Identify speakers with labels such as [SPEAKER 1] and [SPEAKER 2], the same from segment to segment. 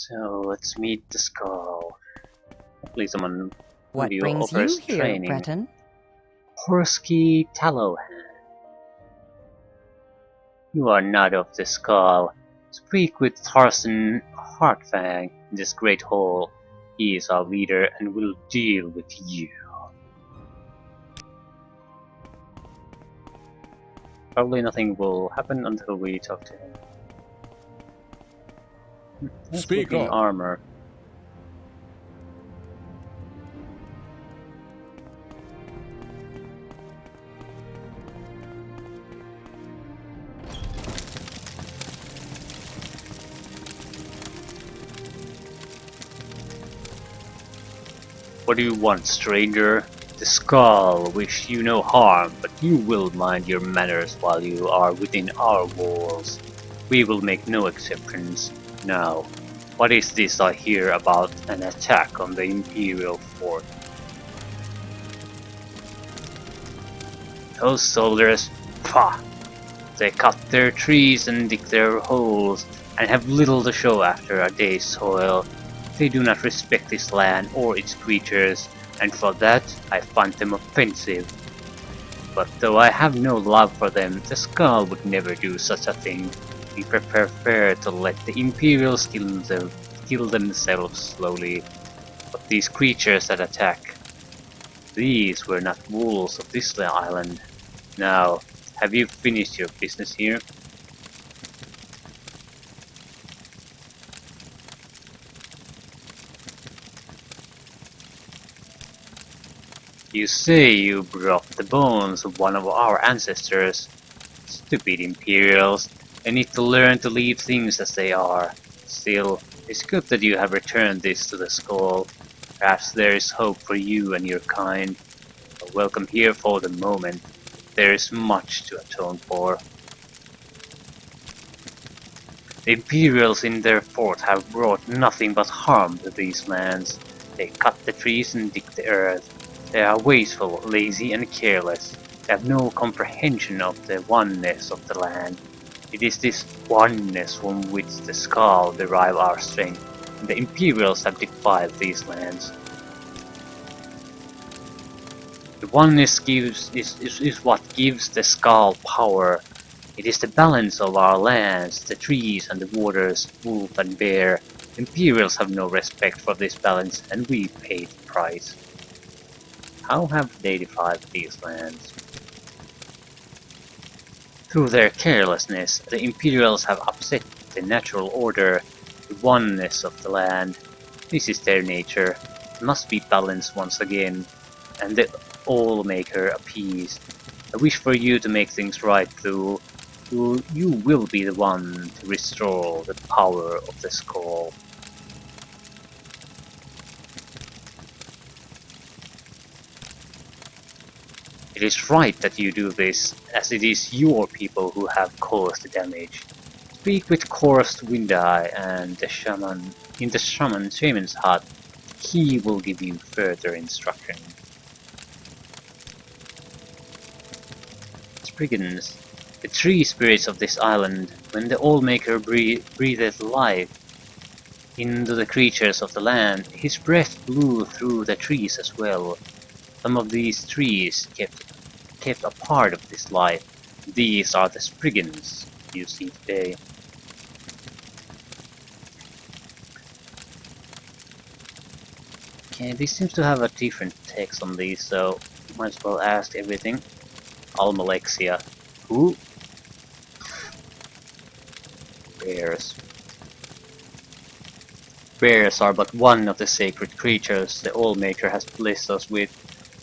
[SPEAKER 1] So let's meet the skull. Hopefully someone of
[SPEAKER 2] What
[SPEAKER 1] you
[SPEAKER 2] brings you
[SPEAKER 1] offers
[SPEAKER 2] here,
[SPEAKER 1] training.
[SPEAKER 2] Breton?
[SPEAKER 1] Horsky Tallowhand. You are not of the skull. Speak with Tharson Heartfang in this great hall. He is our leader and will deal with you. Probably nothing will happen until we talk to him. Nice
[SPEAKER 3] Speak
[SPEAKER 1] looking
[SPEAKER 3] up.
[SPEAKER 1] armor. What do you want, stranger? The skull wish you no harm, but you will mind your manners while you are within our walls. We will make no exceptions. Now, what is this I hear about an attack on the Imperial fort? Those soldiers, pah! They cut their trees and dig their holes, and have little to show after a day's toil. They do not respect this land or its creatures, and for that I find them offensive. But though I have no love for them, the Skull would never do such a thing. We prefer to let the Imperials kill themselves slowly. But these creatures that attack, these were not wolves of this island. Now, have you finished your business here? You say you brought the bones of one of our ancestors. Stupid Imperials. They need to learn to leave things as they are. Still, it's good that you have returned this to the skull. Perhaps there is hope for you and your kind. But welcome here for the moment. There is much to atone for. The Imperials in their fort have brought nothing but harm to these lands. They cut the trees and dig the earth. They are wasteful, lazy and careless. They have no comprehension of the oneness of the land. It is this oneness from which the Skull derive our strength, and the Imperials have defiled these lands. The oneness is what gives the Skull power. It is the balance of our lands, the trees and the waters, wolf and bear. Imperials have no respect for this balance, and we pay the price. How have they defiled these lands? Through their carelessness, the Imperials have upset the natural order, the oneness of the land. This is their nature. It must be balanced once again, and the All-Maker appeased. I wish for you to make things right, though. You will be the one to restore the power of the Skull. It is right that you do this, as it is your people who have caused the damage. Speak with Korst Windeye and the shaman in the shaman's hut. He will give you further instruction. Spriggans, the tree spirits of this island, when the All-Maker breathed life into the creatures of the land, his breath blew through the trees as well. Some of these trees kept a part of this life. These are the Spriggans you see today. Okay, this seems to have a different text on these, so might as well ask everything. Almalexia. Who? Bears. Bears are but one of the sacred creatures the All-Maker has blessed us with.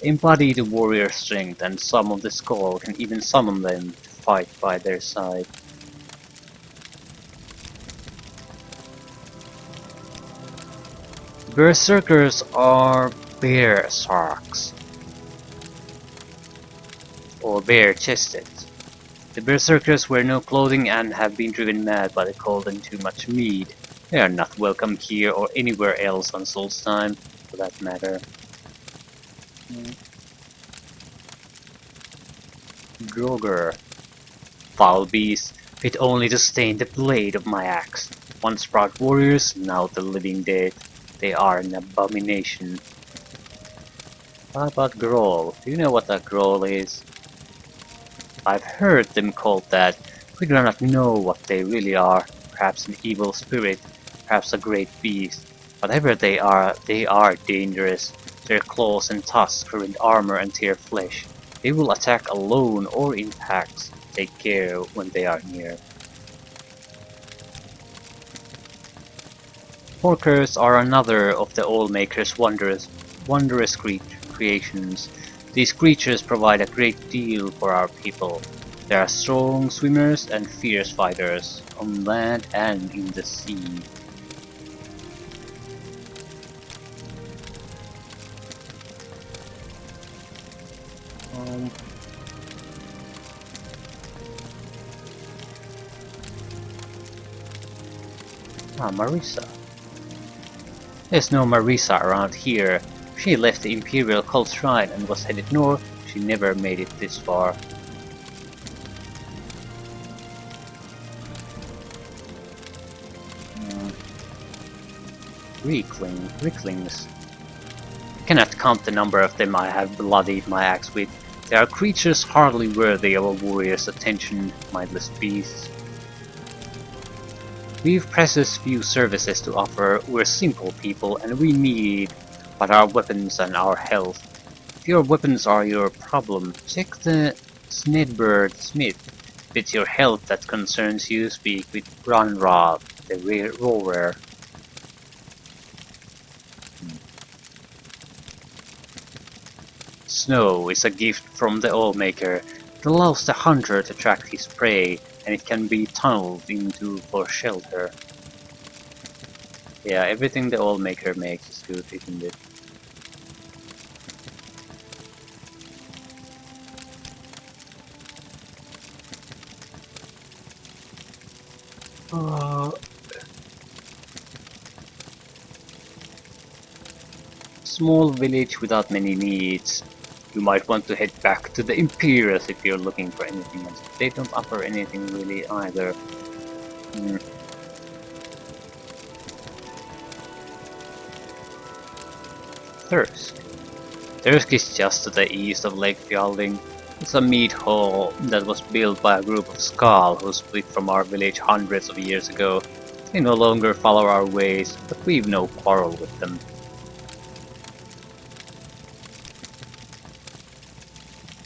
[SPEAKER 1] They embody the warrior strength, and some of the Skull can even summon them to fight by their side. Berserkers are bear sharks, or bare-chested. The Berserkers wear no clothing and have been driven mad by the cold and too much mead. They are not welcome here or anywhere else on Solstheim, for that matter. Grogger. Foul beast, fit only to stain the blade of my axe. Once proud warriors, now the living dead. They are an abomination. How about Growl? Do you know what a Growl is? I've heard them called that. We do not know what they really are. Perhaps an evil spirit, perhaps a great beast. Whatever they are dangerous. Their claws and tusks rend armor and tear flesh. They will attack alone or in packs. Take care when they are near. Porkers are another of the Allmaker's wondrous creations. These creatures provide a great deal for our people. They are strong swimmers and fierce fighters, on land and in the sea. Um, Marisa. There's no Marisa around here. She left the Imperial Cult Shrine and was headed north. She never made it this far. Ricklings. I cannot count the number of them I have bloodied my axe with. They are creatures hardly worthy of a warrior's attention, mindless beasts. We've precious few services to offer. We're simple people and we need but our weapons and our health. If your weapons are your problem, check the Snedbird Smith. If it's your health that concerns you, speak with Runra, the roarer. Snow is a gift from the Allmaker. It allows the hunter to track his prey, and it can be tunneled into for shelter. Yeah, everything the Allmaker makes is good, isn't it? Small village without many needs. You might want to head back to the Imperials if you're looking for anything else. They don't offer anything really either. Thirsk. Thirsk is just to the east of Lake Fjalling. It's a meat hall that was built by a group of Skal who split from our village hundreds of years ago. They no longer follow our ways, but we've no quarrel with them.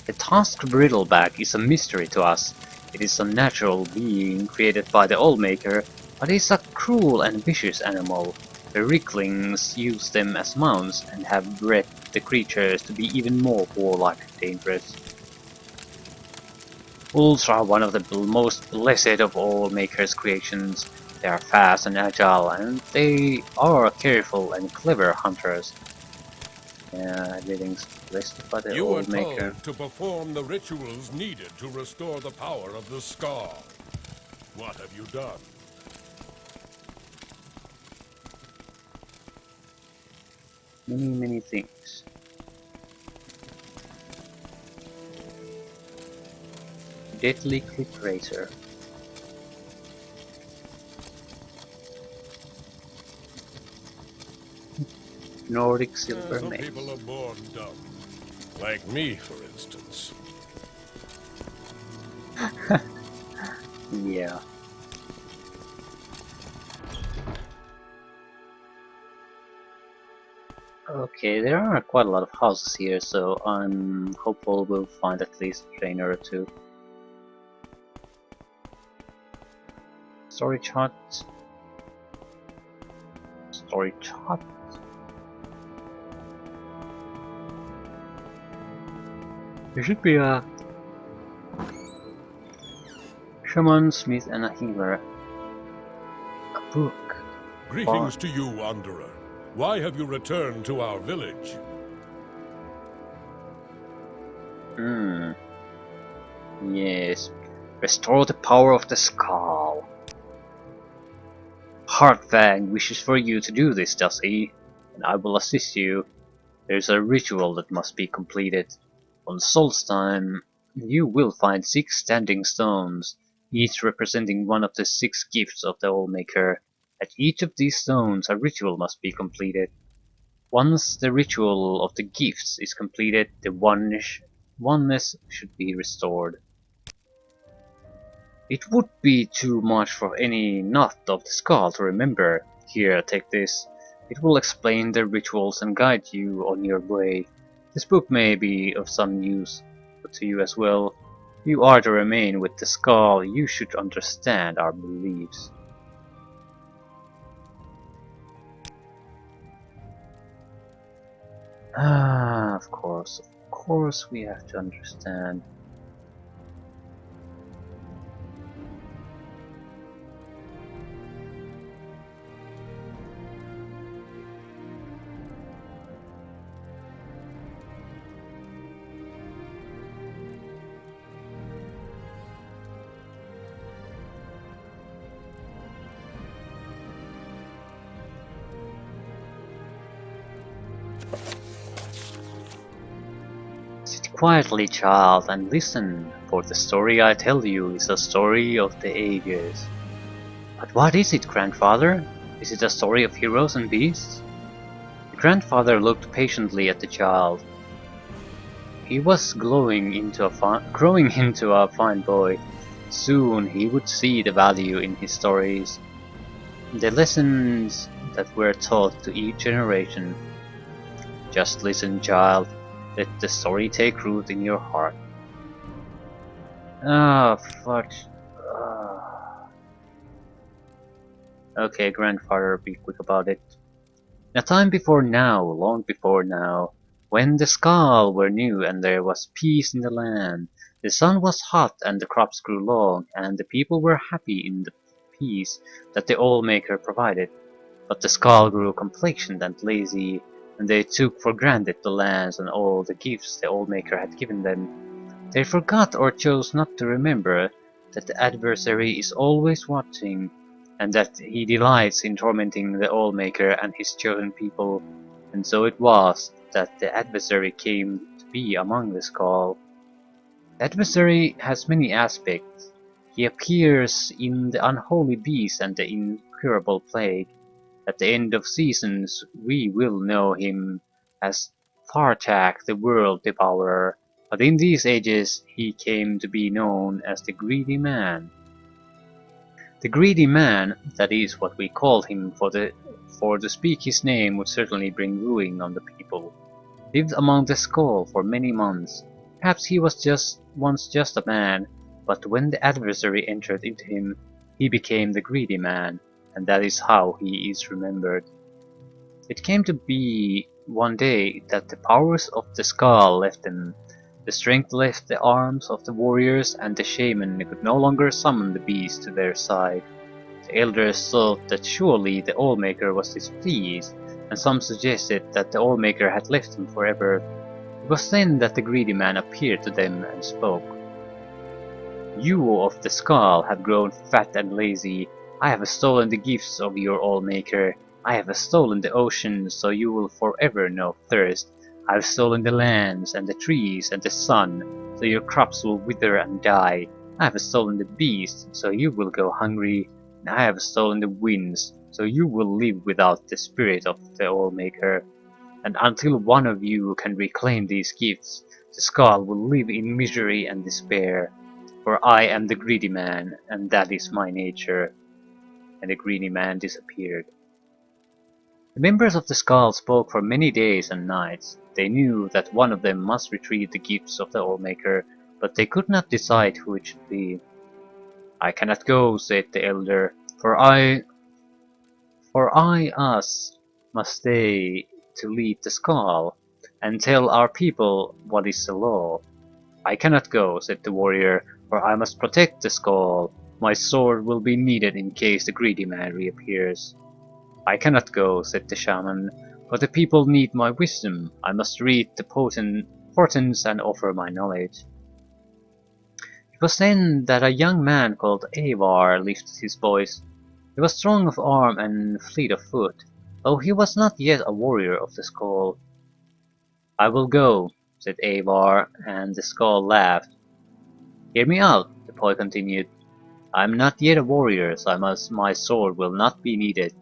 [SPEAKER 1] The Tusked Brittleback is a mystery to us. It is a natural being created by the Allmaker, but is a cruel and vicious animal. The Ricklings use them as mounts and have bred the creatures to be even more warlike and dangerous. Wolves are one of the most blessed of Allmaker's creations. They are fast and agile, and they are careful and clever hunters. Yeah, everything's blessed by the
[SPEAKER 2] You were
[SPEAKER 1] Allmaker.
[SPEAKER 2] told to perform the rituals needed to restore the power of the Scar. What have you done?
[SPEAKER 1] Many things. Deadly Clip Razor. Nordic Silver
[SPEAKER 2] Some
[SPEAKER 1] Mace.
[SPEAKER 2] people are born dumb. Like me, for instance.
[SPEAKER 1] Yeah. Okay, there are quite a lot of houses here, so I'm hopeful we'll find at least a trainer or two. Storage hut. Storage hut. There should be a shaman, smith, and a healer. A book.
[SPEAKER 2] Greetings to you, Wanderer. Why have you returned to our village?
[SPEAKER 1] Yes. Restore the power of the skull. Heartfang wishes for you to do this, does he? And I will assist you. There's a ritual that must be completed. On Solstheim, you will find 6 standing stones, each representing one of the 6 gifts of the Allmaker. At each of these stones a ritual must be completed. Once the ritual of the gifts is completed, the oneness should be restored. It would be too much for any knot of the skull to remember. Here, take this. It will explain the rituals and guide you on your way. This book may be of some use, but to you as well. You are to remain with the skull. You should understand our beliefs. Ah, of course we have to understand. Sit quietly, child, and listen, for the story I tell you is a story of the ages. But what is it, grandfather? Is it a story of heroes and beasts? The grandfather looked patiently at the child. He was growing into a fine boy. Soon he would see the value in his stories, the lessons that were taught to each generation. Just listen, child. Let the story take root in your heart. Ah, fudge. Okay, grandfather, be quick about it. A time before now, long before now, when the Skal were new and there was peace in the land, the sun was hot and the crops grew long, and the people were happy in the peace that the All-Maker provided. But the Skal grew complacent and lazy, and they took for granted the lands and all the gifts the All-Maker had given them. They forgot or chose not to remember that the adversary is always watching, and that he delights in tormenting the All-Maker and his chosen people, and so it was that the adversary came to be among the Skal. The adversary has many aspects. He appears in the unholy beast and the incurable plague. At the end of seasons we will know him as Thartak the World Devourer, but in these ages he came to be known as the Greedy Man. The Greedy Man, that is what we called him, for to speak his name would certainly bring ruin on the people, lived among the Skal for many months. Perhaps he was once just a man, but when the adversary entered into him, he became the Greedy Man, and that is how he is remembered. It came to be one day that the powers of the Skal left them. The strength left the arms of the warriors, and the shaman could no longer summon the beast to their side. The elders thought that surely the All-Maker was displeased, and some suggested that the All-Maker had left them forever. It was then that the Greedy Man appeared to them and spoke. You of the Skal have grown fat and lazy. I have stolen the gifts of your All-Maker. I have stolen the ocean, so you will forever know thirst. I have stolen the lands and the trees and the sun, so your crops will wither and die. I have stolen the beasts, so you will go hungry. And I have stolen the winds, so you will live without the spirit of the All-Maker. And until one of you can reclaim these gifts, the Skal will live in misery and despair. For I am the Greedy Man, and that is my nature. And the Greedy Man disappeared. The members of the Skal spoke for many days and nights. They knew that one of them must retrieve the gifts of the All-Maker, but they could not decide who it should be. I cannot go, said the elder, for us must stay to lead the Skal, and tell our people what is the law. I cannot go, said the warrior, for I must protect the Skal. My sword will be needed in case the Greedy Man reappears. I cannot go, said the shaman, for the people need my wisdom. I must read the portents and offer my knowledge. It was then that a young man called Avar lifted his voice. He was strong of arm and fleet of foot, though he was not yet a warrior of the Skal. I will go, said Avar, and the Skal laughed. Hear me out, the boy continued. I am not yet a warrior, so my sword will not be needed.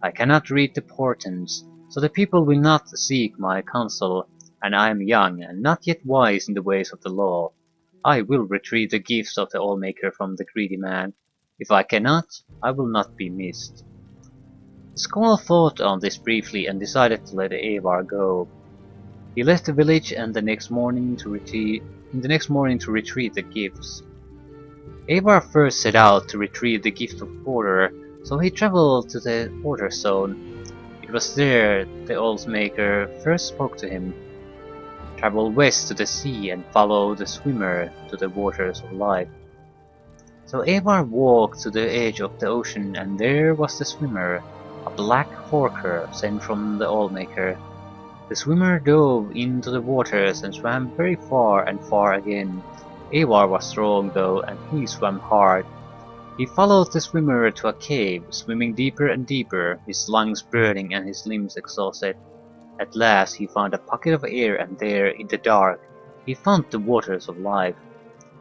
[SPEAKER 1] I cannot read the portents, so the people will not seek my counsel, and I am young and not yet wise in the ways of the law. I will retrieve the gifts of the Allmaker from the greedy man. If I cannot, I will not be missed. The Skald thought on this briefly and decided to let Eivor go. He left the village and the next morning to retrieve the gifts. Eivor first set out to retrieve the gift of water, so he traveled to the water zone. It was there the Allmaker first spoke to him. Travel west to the sea and follow the swimmer to the waters of life. So Eivor walked to the edge of the ocean, and there was the swimmer, a black horker sent from the Allmaker. The swimmer dove into the waters and swam very far and far again. Eivor was strong though, and he swam hard. He followed the swimmer to a cave, swimming deeper and deeper, his lungs burning and his limbs exhausted. At last he found a pocket of air, and there, in the dark, he found the waters of life.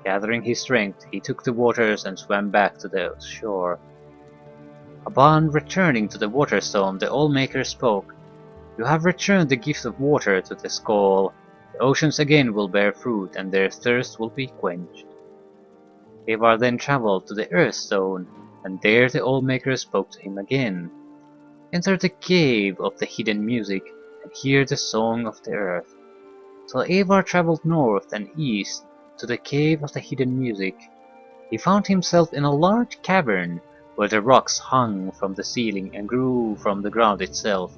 [SPEAKER 1] Gathering his strength, he took the waters and swam back to the shore. Upon returning to the water zone, the Allmaker spoke. You have returned the gift of water to the Skald. The oceans again will bear fruit, and their thirst will be quenched. Eivor then traveled to the Earth Zone, and there the Allmaker spoke to him again. Enter the cave of the hidden music, and hear the song of the earth. So Eivor traveled north and east to the cave of the hidden music. He found himself in a large cavern, where the rocks hung from the ceiling and grew from the ground itself.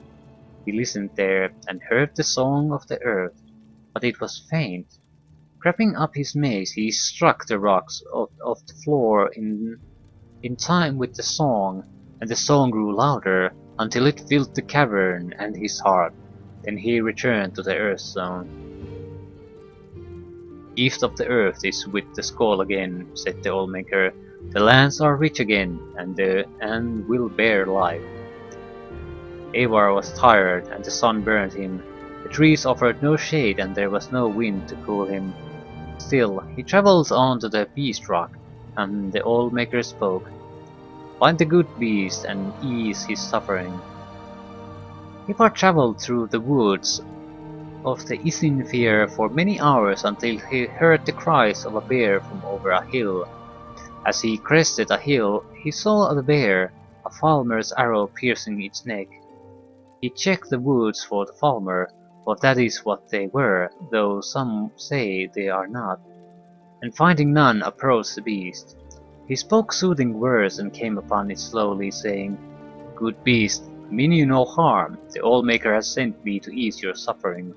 [SPEAKER 1] He listened there, and heard the song of the earth, but it was faint. Creeping up his mace, he struck the rocks of the floor in time with the song, and the song grew louder, until it filled the cavern and his heart. Then he returned to the Earth Zone. East of the earth is with the Skald again, said the Allmaker. The lands are rich again, and will bear life. Eivor was tired, and the sun burned him. The trees offered no shade, and there was no wind to cool him. Still, he travelled on to the Beast Rock, and the Allmaker spoke. Find the good beast and ease his suffering. Eivor travelled through the woods of the Isinfir for many hours until he heard the cries of a bear from over a hill. As he crested a hill, he saw the bear, a Falmer's arrow piercing its neck. He checked the woods for the Falmer, for that is what they were, though some say they are not, and finding none approached the beast. He spoke soothing words and came upon it slowly, saying, Good beast, I mean you no harm. The Allmaker has sent me to ease your suffering.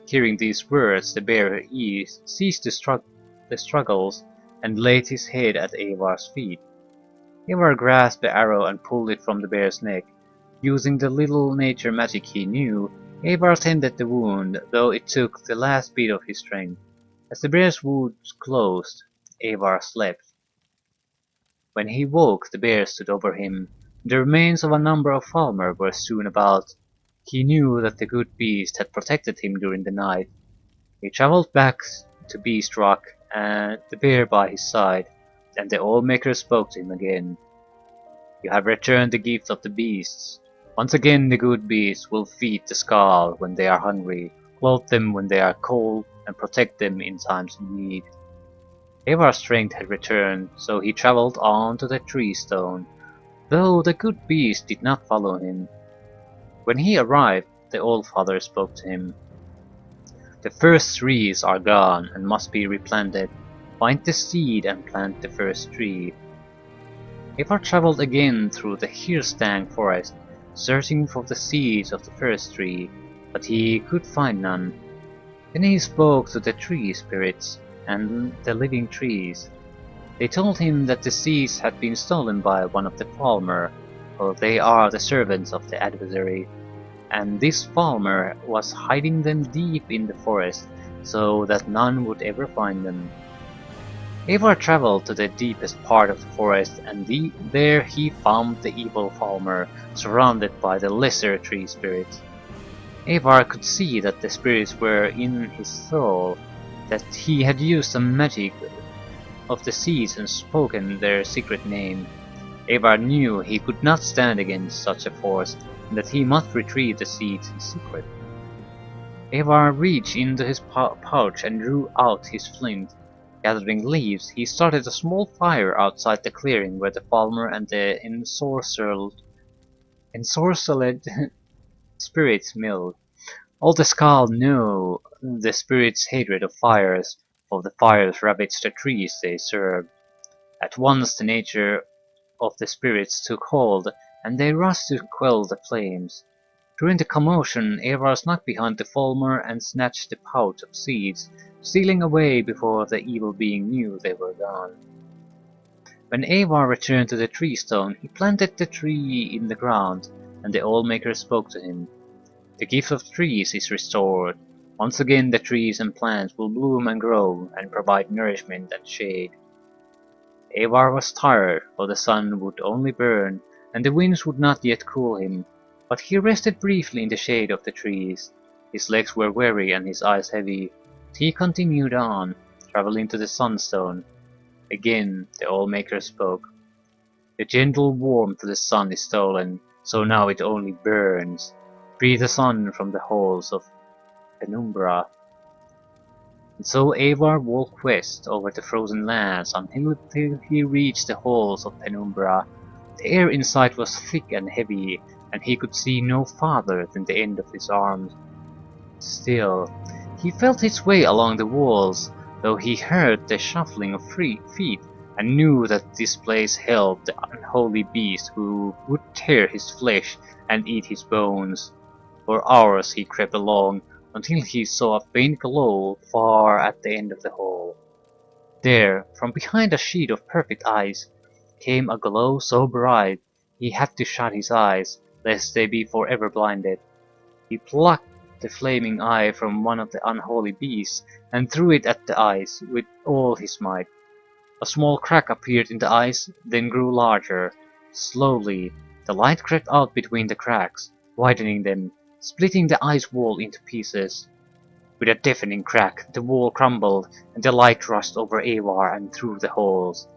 [SPEAKER 1] Hearing these words, the bear ceased the struggles and laid his head at Eivor's feet. Eivor grasped the arrow and pulled it from the bear's neck. Using the little nature magic he knew, Eivor tended the wound, though it took the last bit of his strength. As the bear's wound closed, Eivor slept. When he woke, the bear stood over him. The remains of a number of Falmer were strewn about. He knew that the good beast had protected him during the night. He travelled back to Beast Rock, and the bear by his side, and the Allmaker spoke to him again. You have returned the gift of the beasts. Once again the good beasts will feed the Skald when they are hungry, clothe them when they are cold, and protect them in times of need. Eivor's strength had returned, so he travelled on to the tree stone, though the good beast did not follow him. When he arrived, the Allfather spoke to him. The first trees are gone and must be replanted. Find the seed and plant the first tree. Eivor travelled again through the Hirstang forest, searching for the seeds of the first tree, but he could find none. Then he spoke to the tree spirits and the living trees. They told him that the seeds had been stolen by one of the Falmer, for they are the servants of the adversary, and this Falmer was hiding them deep in the forest, so that none would ever find them. Eivor travelled to the deepest part of the forest, and there he found the evil Falmer, surrounded by the lesser tree spirits. Eivor could see that the spirits were in his thrall, that he had used some magic of the seeds and spoken their secret name. Avar knew he could not stand against such a force, and that he must retrieve the seeds in secret. Avar reached into his pouch and drew out his flint. Gathering leaves, he started a small fire outside the clearing where the farmer and the ensorcelled spirits milled. All the Skal knew the spirits' hatred of fires, for the fires ravaged the trees they served. At once the nature of the spirits took hold, and they rushed to quell the flames. During the commotion, Avar snuck behind the Fulmer and snatched the pouch of seeds, stealing away before the evil being knew they were gone. When Avar returned to the tree stone, he planted the tree in the ground, and the Old Maker spoke to him. The gift of trees is restored. Once again the trees and plants will bloom and grow, and provide nourishment and shade. Avar was tired, for the sun would only burn, and the winds would not yet cool him, but he rested briefly in the shade of the trees. His legs were weary and his eyes heavy, but he continued on, traveling to the sunstone. Again the Old Maker spoke. The gentle warmth of the sun is stolen, so now it only burns. Breathe the sun from the halls of Penumbra. And so Avar walked west over the frozen lands until he reached the halls of Penumbra. The air inside was thick and heavy, and he could see no farther than the end of his arms. Still, he felt his way along the walls, though he heard the shuffling of feet, and knew that this place held the unholy beast who would tear his flesh and eat his bones. For hours he crept along, until he saw a faint glow far at the end of the hall. There, from behind a sheet of perfect ice, came a glow so bright he had to shut his eyes, lest they be forever blinded. He plucked the flaming eye from one of the unholy beasts, and threw it at the ice with all his might. A small crack appeared in the ice, then grew larger. Slowly, the light crept out between the cracks, widening them, splitting the ice wall into pieces. With a deafening crack, the wall crumbled, and the light rushed over Avar and through the halls.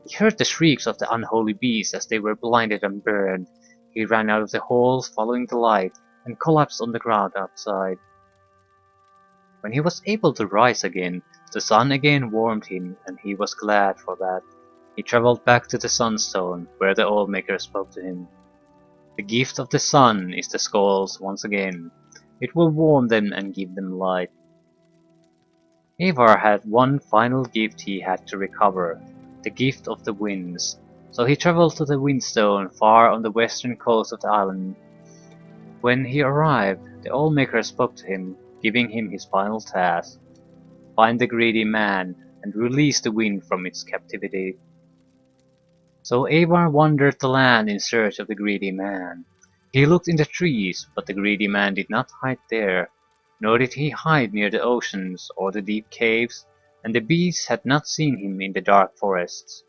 [SPEAKER 1] He heard the shrieks of the unholy beasts as they were blinded and burned. He ran out of the halls, following the light, and collapsed on the ground outside. When he was able to rise again, the sun again warmed him, and he was glad for that. He traveled back to the Sunstone, where the Old Maker spoke to him. The gift of the sun is the skulls once again. It will warm them and give them light. Avar had one final gift he had to recover, the gift of the winds. So he traveled to the Windstone far on the western coast of the island. When he arrived, the Old Maker spoke to him, giving him his final task. Find the greedy man and release the wind from its captivity. So Avar wandered the land in search of the greedy man. He looked in the trees, but the greedy man did not hide there, nor did he hide near the oceans or the deep caves, and the beasts had not seen him in the dark forests.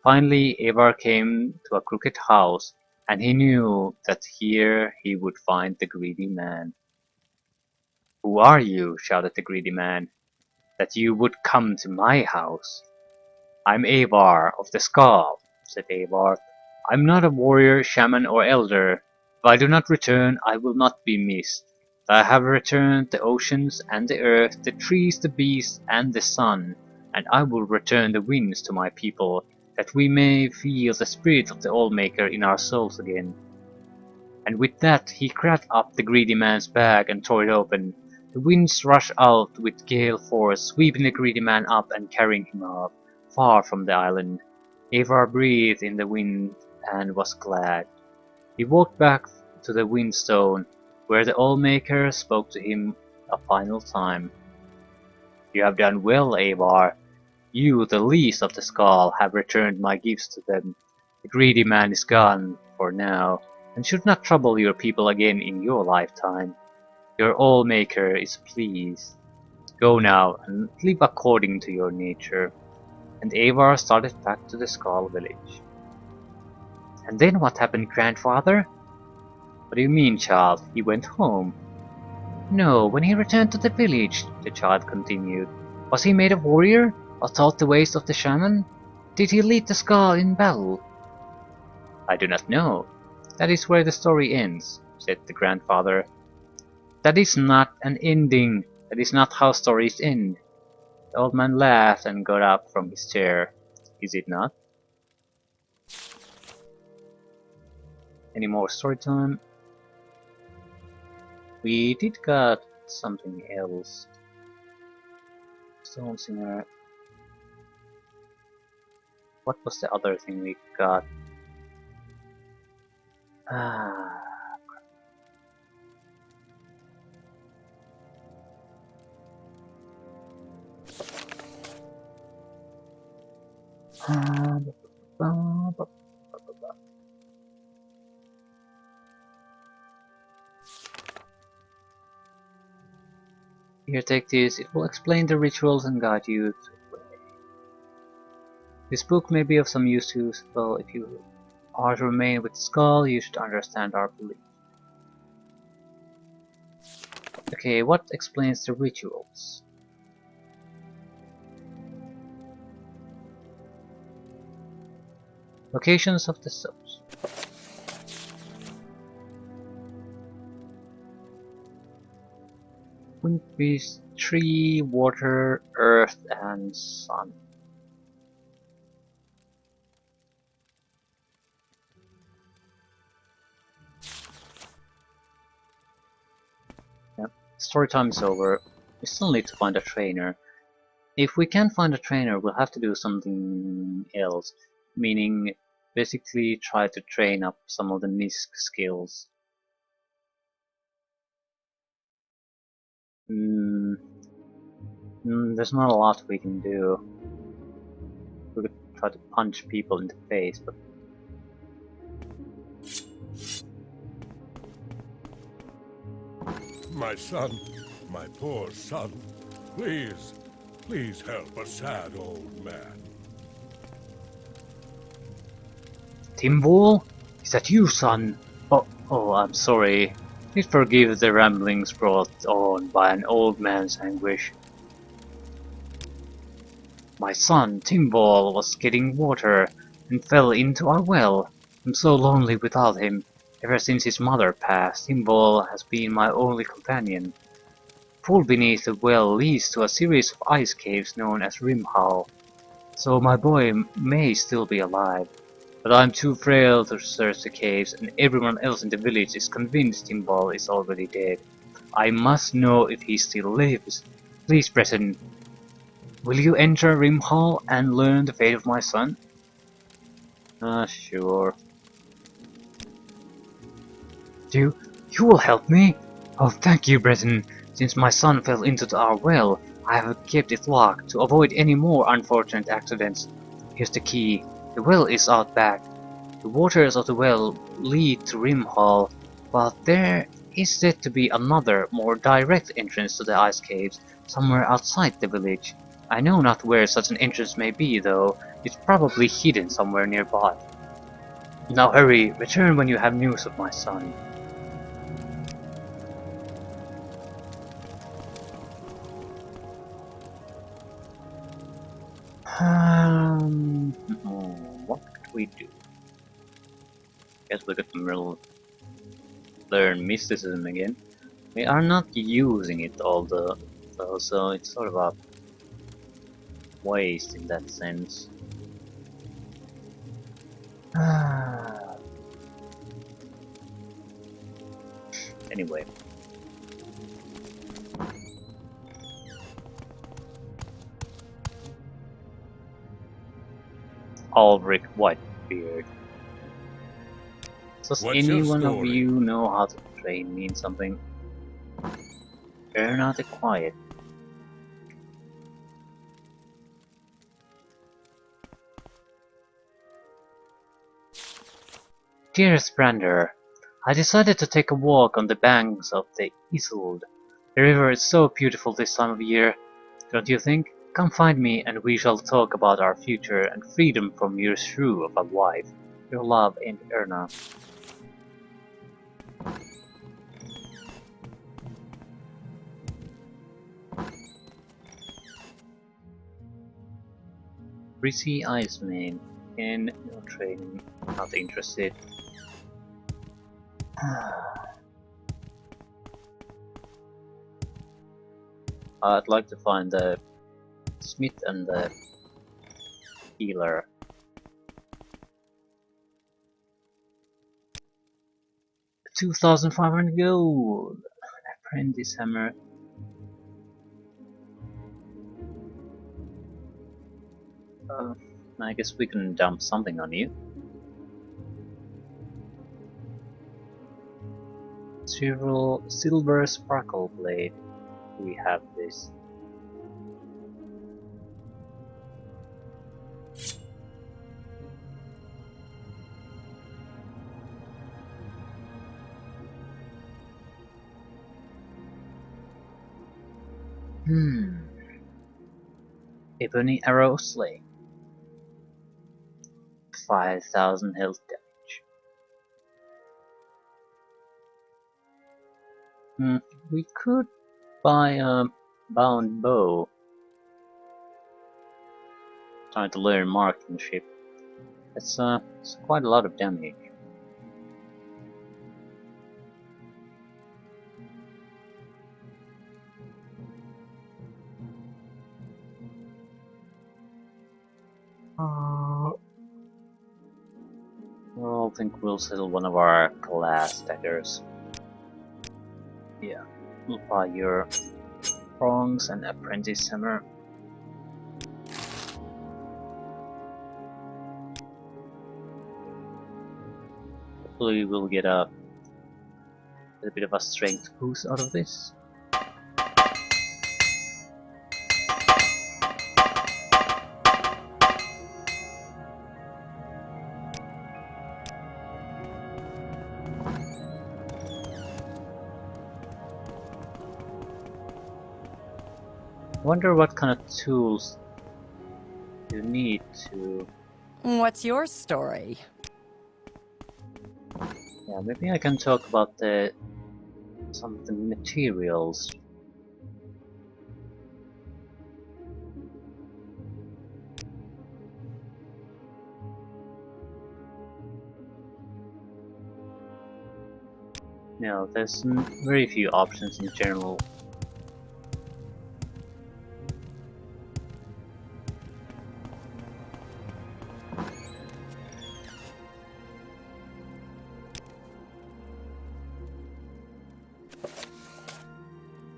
[SPEAKER 1] Finally Avar came to a crooked house, and he knew that here he would find the greedy man. "Who are you?" shouted the greedy man, "that you would come to my house?" "I'm Avar of the Skal," said Avar. "I'm not a warrior, shaman, or elder. If I do not return, I will not be missed. But I have returned the oceans and the earth, the trees, the beasts, and the sun, and I will return the winds to my people, that we may feel the spirit of the Old Maker in our souls again." And with that he cracked up the greedy man's bag and tore it open. The winds rushed out with gale force, sweeping the greedy man up and carrying him off, far from the island. Avar breathed in the wind and was glad. He walked back to the Windstone, where the Old Maker spoke to him a final time. "You have done well, Avar. You, the least of the Skal, have returned my gifts to them. The greedy man is gone, for now, and should not trouble your people again in your lifetime. Your Old Maker is pleased. Go now, and live according to your nature." And Avar started back to the Skal village. "And then what happened, grandfather?" "What do you mean, child? He went home." "No, when he returned to the village," the child continued. "Was he made a warrior?" or taught the ways of the shaman? Did he lead the Skal in battle? I do not know. That is where the story ends, said the grandfather. That is not an ending. That is not how stories end. The old man laughed and got up from his chair. Is it not? Any more story time? We did got something else. Stone Singer. What was the other thing we got? Ah. Here, take this. It will explain the rituals and guide you to the way. This book may be of some use to you, well, if you are to remain with the Skull, you should understand our belief. Okay, what explains the rituals? Locations of the subs. Wind, beast, tree, water, earth, and sun. Yep. Story time is over. We still need to find a trainer. If we can't find a trainer, we'll have to do something else. Meaning, basically try to train up some of the Nisk skills. There's not a lot we can do. We could try to punch people in the face, but...
[SPEAKER 2] My son, my poor son. Please, please help a sad old man.
[SPEAKER 1] Timbul? Is that you, son? Oh, I'm sorry. Please forgive the ramblings brought on by an old man's anguish. My son, Timbul, was getting water and fell into our well. I'm so lonely without him. Ever since his mother passed, Timbul has been my only companion. The pool beneath the well leads to a series of ice caves known as Rimhal, so my boy may still be alive. But I'm too frail to search the caves, and everyone else in the village is convinced Timbal is already dead. I must know if he still lives. Please, Breton, will you enter Rimhall and learn the fate of my son? Sure. You will help me? Oh, thank you, Breton. Since my son fell into our well, I have kept it locked to avoid any more unfortunate accidents. Here's the key. The well is out back. The waters of the well lead to Rimhall, but there is said to be another, more direct entrance to the ice caves, somewhere outside the village. I know not where such an entrance may be, though. It's probably hidden somewhere nearby. Now hurry, return when you have news of my son. What could we do? Guess we could learn mysticism again. We are not using it all though, so it's sort of a waste in that sense. Anyway. Ulrich Whitebeard. Does any one of you know how to train me in something? They're not quiet. Dearest Brander, I decided to take a walk on the banks of the Isolde. The river is so beautiful this time of year, don't you think? Come find me and we shall talk about our future and freedom from your shrew of a wife. Your love, Aunt Erna. Greasy Ice Man. And no training. Not interested. I'd like to find the smith and the healer. $2,500 gold! Apprentice hammer. I guess we can dump something on you. Silver sparkle blade. We have this. Ebony arrow sling. 5,000 health damage. We could buy a bound bow. Trying to learn marksmanship. It's quite a lot of damage. I think we'll settle one of our glass daggers. Yeah, we'll buy your prongs and apprentice hammer. Hopefully we'll get a bit of a strength boost out of this. Wonder what kind of tools you need to...
[SPEAKER 3] What's your story?
[SPEAKER 1] Yeah, maybe I can talk about some of the materials. No, there's very few options in general.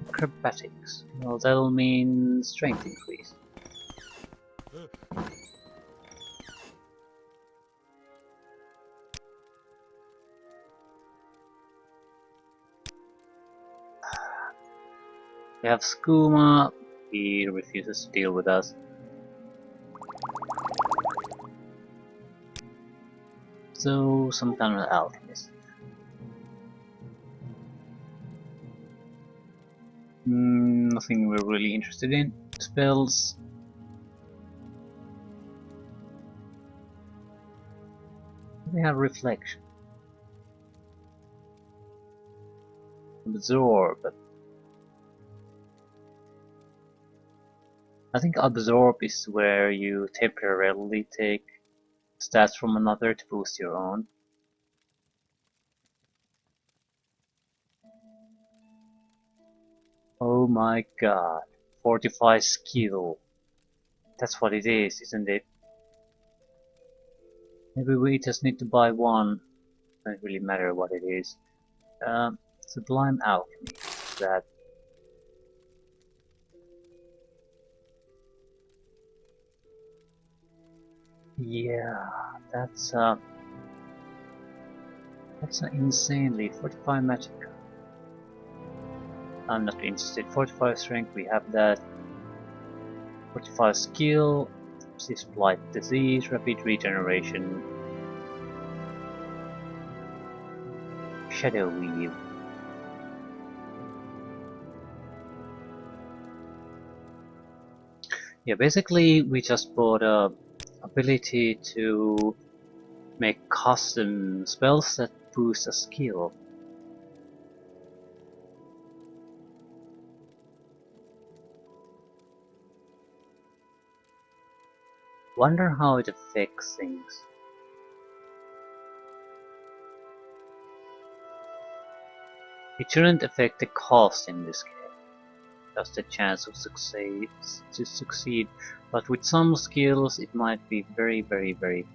[SPEAKER 1] Acrobatics. Well, that'll mean strength increase. We have Skooma. He refuses to deal with us. So, some kind of alchemist. Nothing we're really interested in. Spells. We have reflection. Absorb. I think absorb is where you temporarily take stats from another to boost your own. Oh my god. Fortify skill. That's what it is, isn't it? Maybe we just need to buy one. Doesn't really matter what it is. Sublime alchemy. That. Yeah, that's insanely 45 magic. I'm not interested. 45 strength, we have that. 45 skill, resist blight disease, rapid regeneration, shadow weave. Yeah, basically we just bought a ability to make custom spells that boost a skill. Wonder how it affects things. It shouldn't affect the cost in this case, just the chance of succeed, but with some skills it might be very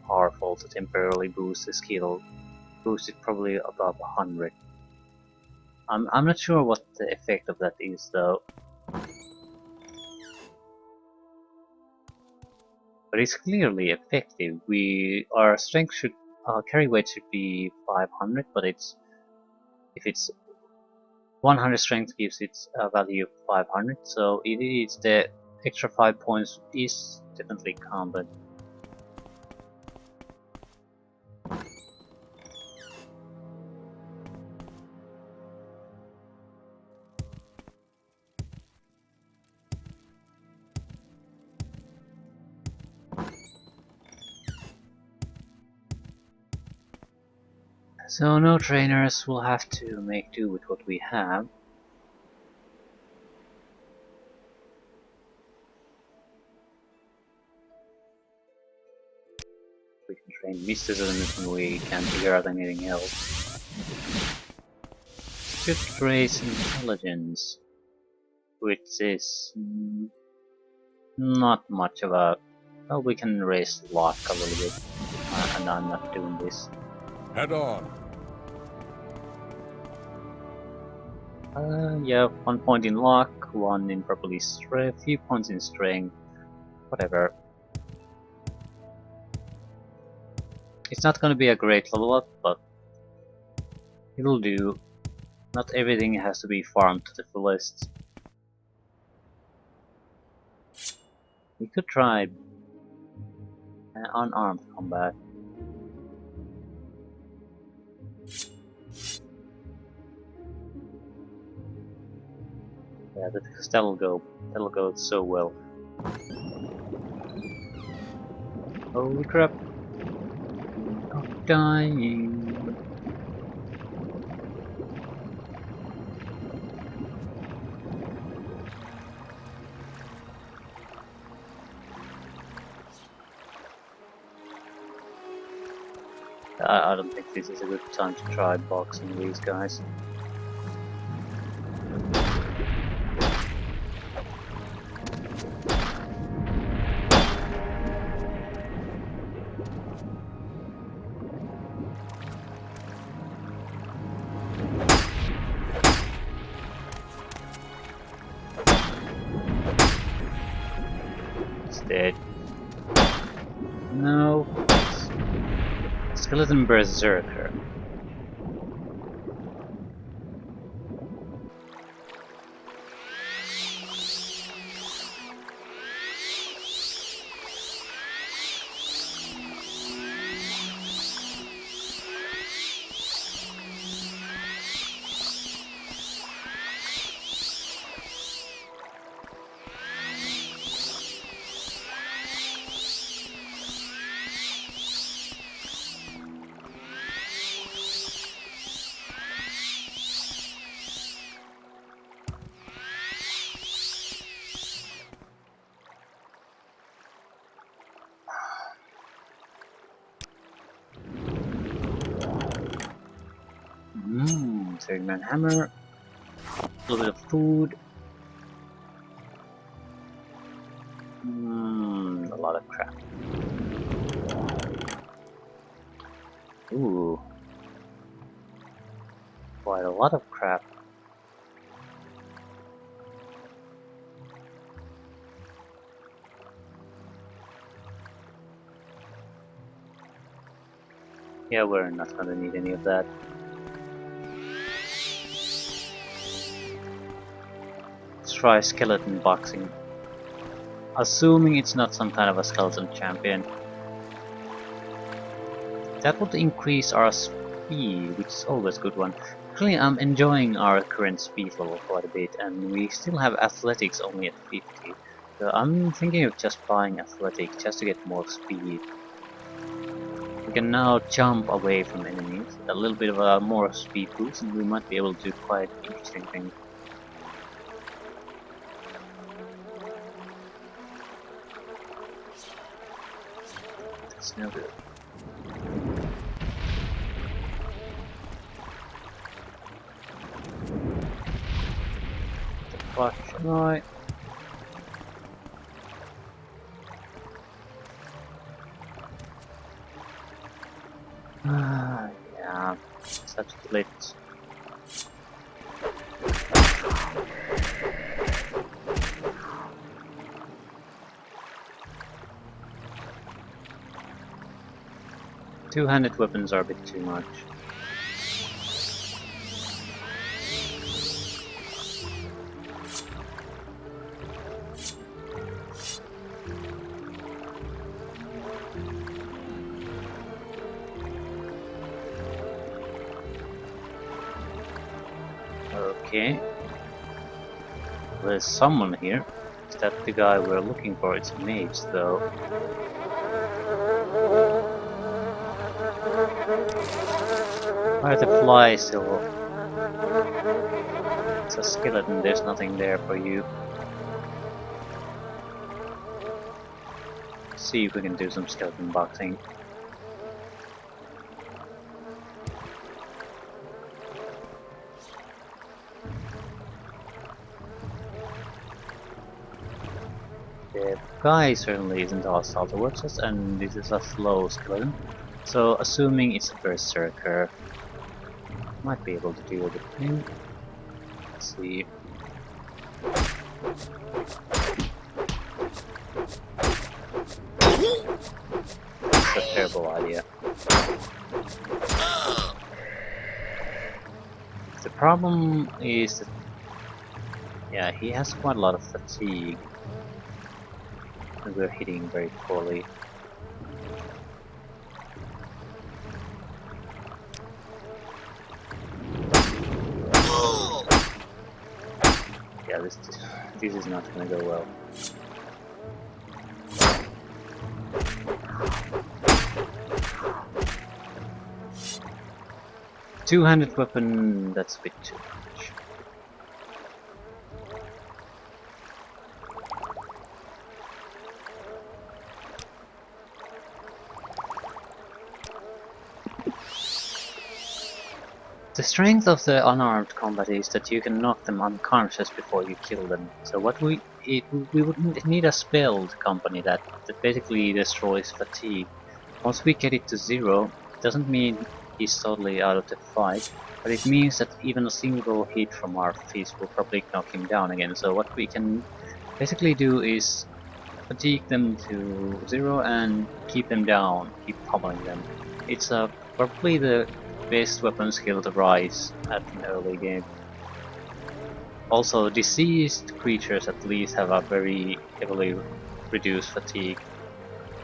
[SPEAKER 1] powerful to temporarily boost the skill, boost it probably above 100. I'm not sure what the effect of that is though. But it's clearly effective. Our strength should, carry weight should be 500, but if it's 100 strength gives it a value of 500, so it is the extra 5 points is definitely counted. So no trainers, will have to make do with what we have. We can train mysticism and we can't figure out anything else. Should raise intelligence, which is not much of a... Well, we can raise luck a little bit, and I'm not doing this.
[SPEAKER 2] Head on.
[SPEAKER 1] Yeah, 1 point in luck, 1 in probably strength, few points in strength, whatever. It's not gonna be a great level up, but it'll do. Not everything has to be farmed to the fullest. We could try unarmed combat. Yeah, because that'll go so well. Holy crap! I'm dying. I don't think this is a good time to try boxing these guys. It's dead. No. Skeleton Berserker. Third-man hammer, a little bit of food, a lot of crap. Ooh, quite a lot of crap. Yeah, we're not gonna need any of that. Let's try skeleton boxing. Assuming it's not some kind of a skeleton champion. That would increase our speed, which is always a good one. Actually, I'm enjoying our current speed level quite a bit, and we still have athletics only at 50. So I'm thinking of just buying athletics just to get more speed. We can now jump away from enemies, a little bit of a more speed boost, and we might be able to do quite interesting things. It's no good. The flashlight. Yeah, such glitch. Two-handed weapons are a bit too much. Okay. There's someone here. Is that the guy we're looking for? It's a mage, though. Why are the flies still? It's a skeleton, there's nothing there for you. See if we can do some skeleton boxing. The guy certainly isn't hostile towards us, and this is a slow skeleton. So, assuming it's a berserker, might be able to deal with him. Let's see. That's a terrible idea. The problem is that, yeah, he has quite a lot of fatigue. And we're hitting very poorly. Yeah, this is not gonna go well. Two-handed weapon, that's a bit too much. The strength of the unarmed combat is that you can knock them unconscious before you kill them. So what we would need a spelled company that basically destroys fatigue. Once we get it to 0, it doesn't mean he's totally out of the fight, but it means that even a single hit from our fist will probably knock him down again. So what we can basically do is fatigue them to 0 and keep them down, keep pummeling them. It's probably the best weapon skill to rise at an early game. Also, diseased creatures at least have a very heavily reduced fatigue,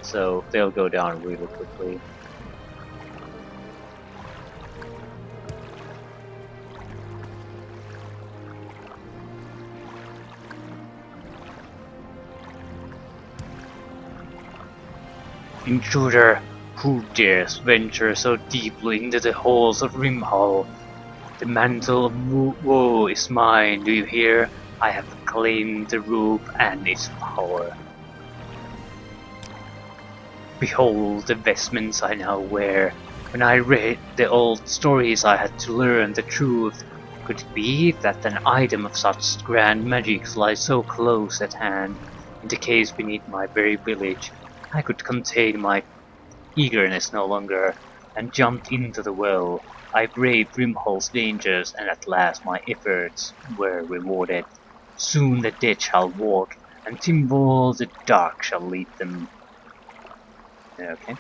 [SPEAKER 1] so they'll go down really quickly. Intruder, who dares venture so deeply into the halls of Rimhall? The mantle of woe is mine, do you hear? I have claimed the roof and its power. Behold the vestments I now wear. When I read the old stories I had to learn the truth. Could it be that an item of such grand magic lies so close at hand, in the caves beneath my very village? I could contain my eagerness no longer, and jumped into the well. I braved Rimhall's dangers, and at last my efforts were rewarded. Soon the dead shall walk, and Timbal the Dark shall lead them. Okay.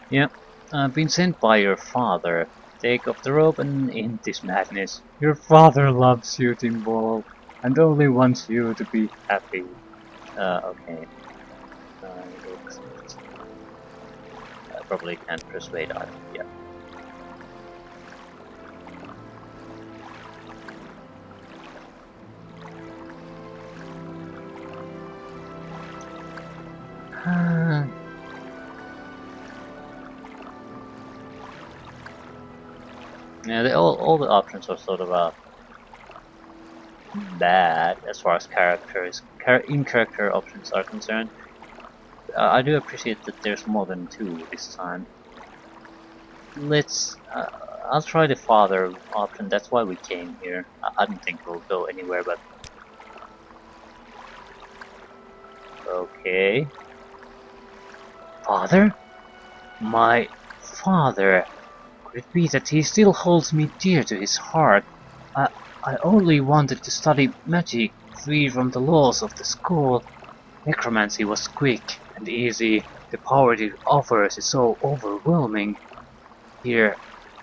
[SPEAKER 1] Yep. I've been sent by your father. Take off the rope and end this madness. Your father loves you, Timbal, and only wants you to be happy. Okay. I probably can't persuade either. Yeah. Yeah, all the options are sort of bad as far as in-character options are concerned. I do appreciate that there's more than two this time. Let's. I'll try the father option. That's why we came here. I don't think we'll go anywhere, but okay. Father? My father. Could it be that he still holds me dear to his heart? I, I only wanted to study magic, free from the laws of the school. Necromancy was quick and easy. The power it offers is so overwhelming. Here,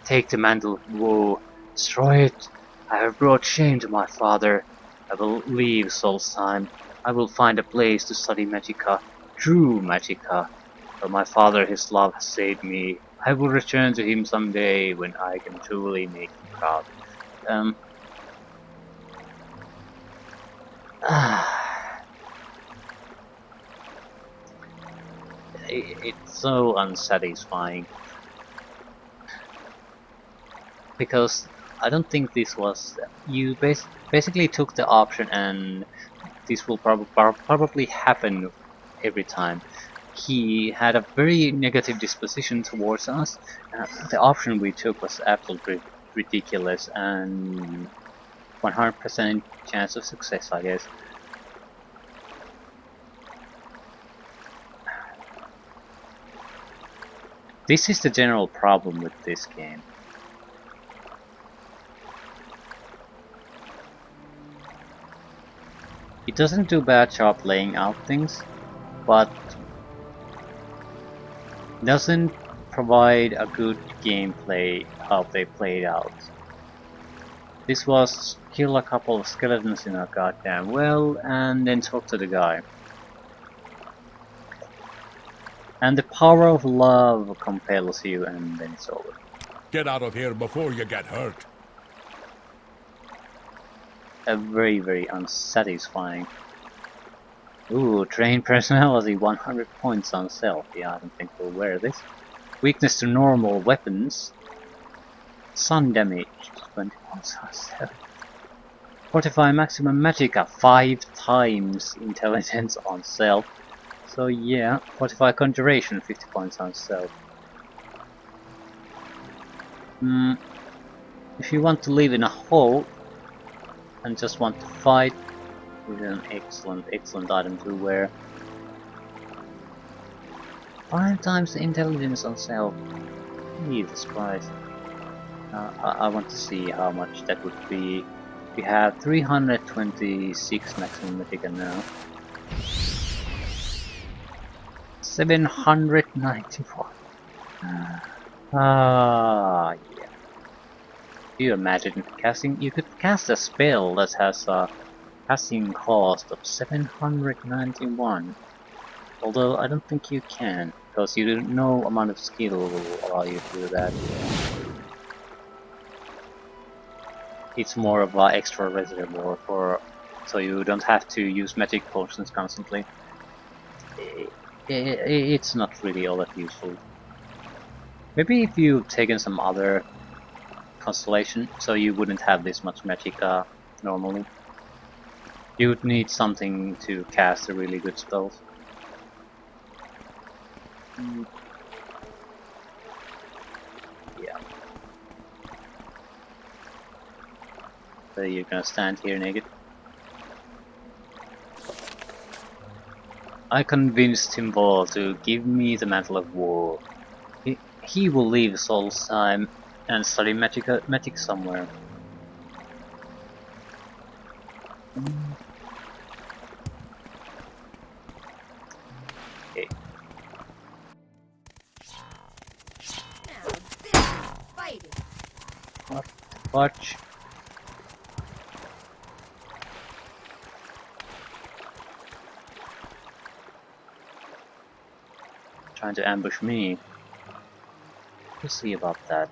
[SPEAKER 1] take the mantle of woe. Destroy it. I have brought shame to my father. I will leave Solstheim. I will find a place to study Magicka, true Magicka. For my father, his love has saved me. I will return to him someday when I can truly make him proud. Um. It's so unsatisfying because I don't think this was you basically took the option and this will probably happen every time. He had a very negative disposition towards us. The option we took was absolutely ridiculous and 100% chance of success, I guess. This is the general problem with this game. It doesn't do a bad job laying out things, but doesn't provide a good gameplay how they played out. This was kill a couple of skeletons in a goddamn well and then talk to the guy. And the power of love compels you and then it's over.
[SPEAKER 2] Get out of here before you get hurt.
[SPEAKER 1] A very, very unsatisfying. Ooh, trained personality, 100 points on self. Yeah, I don't think we'll wear this. Weakness to normal weapons. Sun damage, 20 points on self. Fortify maximum magicka, 5 times intelligence on self. So yeah, Fortify conjuration, 50 points on self. If you want to live in a hole and just want to fight, this is an excellent item to wear. 5 times the intelligence on self. Jesus Christ. I want to see how much that would be. We have 326 maximum magicka now. 791. Yeah. Do you imagine casting? You could cast a spell that has a casting cost of 791. Although I don't think you can, because no amount of skill will allow you to do that. It's more of an extra reservoir so you don't have to use magic potions constantly. It's not really all that useful. Maybe if you've taken some other constellation, so you wouldn't have this much magicka normally. You would need something to cast a really good spells. Yeah. So you're gonna stand here naked. I convinced Timbal to give me the Mantle of War. He will leave Solstheim and study magic somewhere. Okay. Watch. Trying to ambush me. We'll see about that.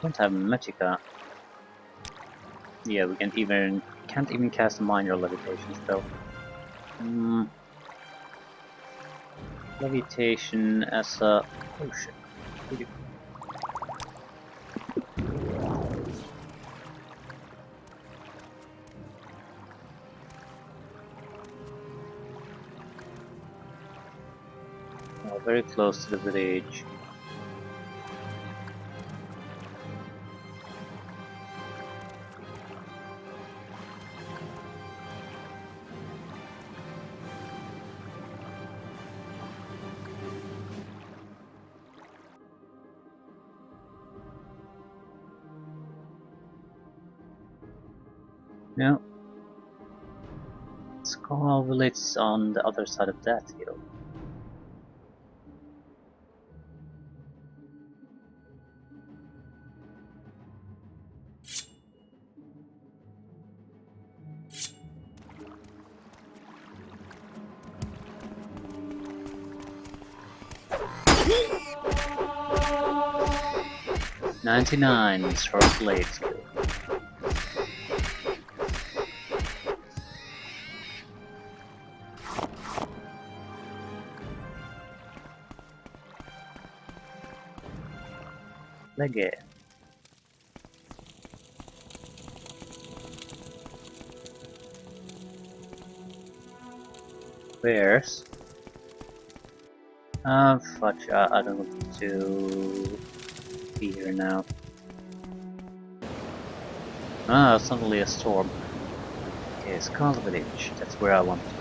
[SPEAKER 1] Don't have magicka. Yeah, we can't even cast a minor levitation spell. Levitation as a potion. Pretty cool. Very close to the village. No. Skull village is on the other side of that hill. "99" short blade skill. Legge. Where's? Fudge, I don't want to be here now. Ah, suddenly a storm. Okay, Skull Village, that's where I want to be.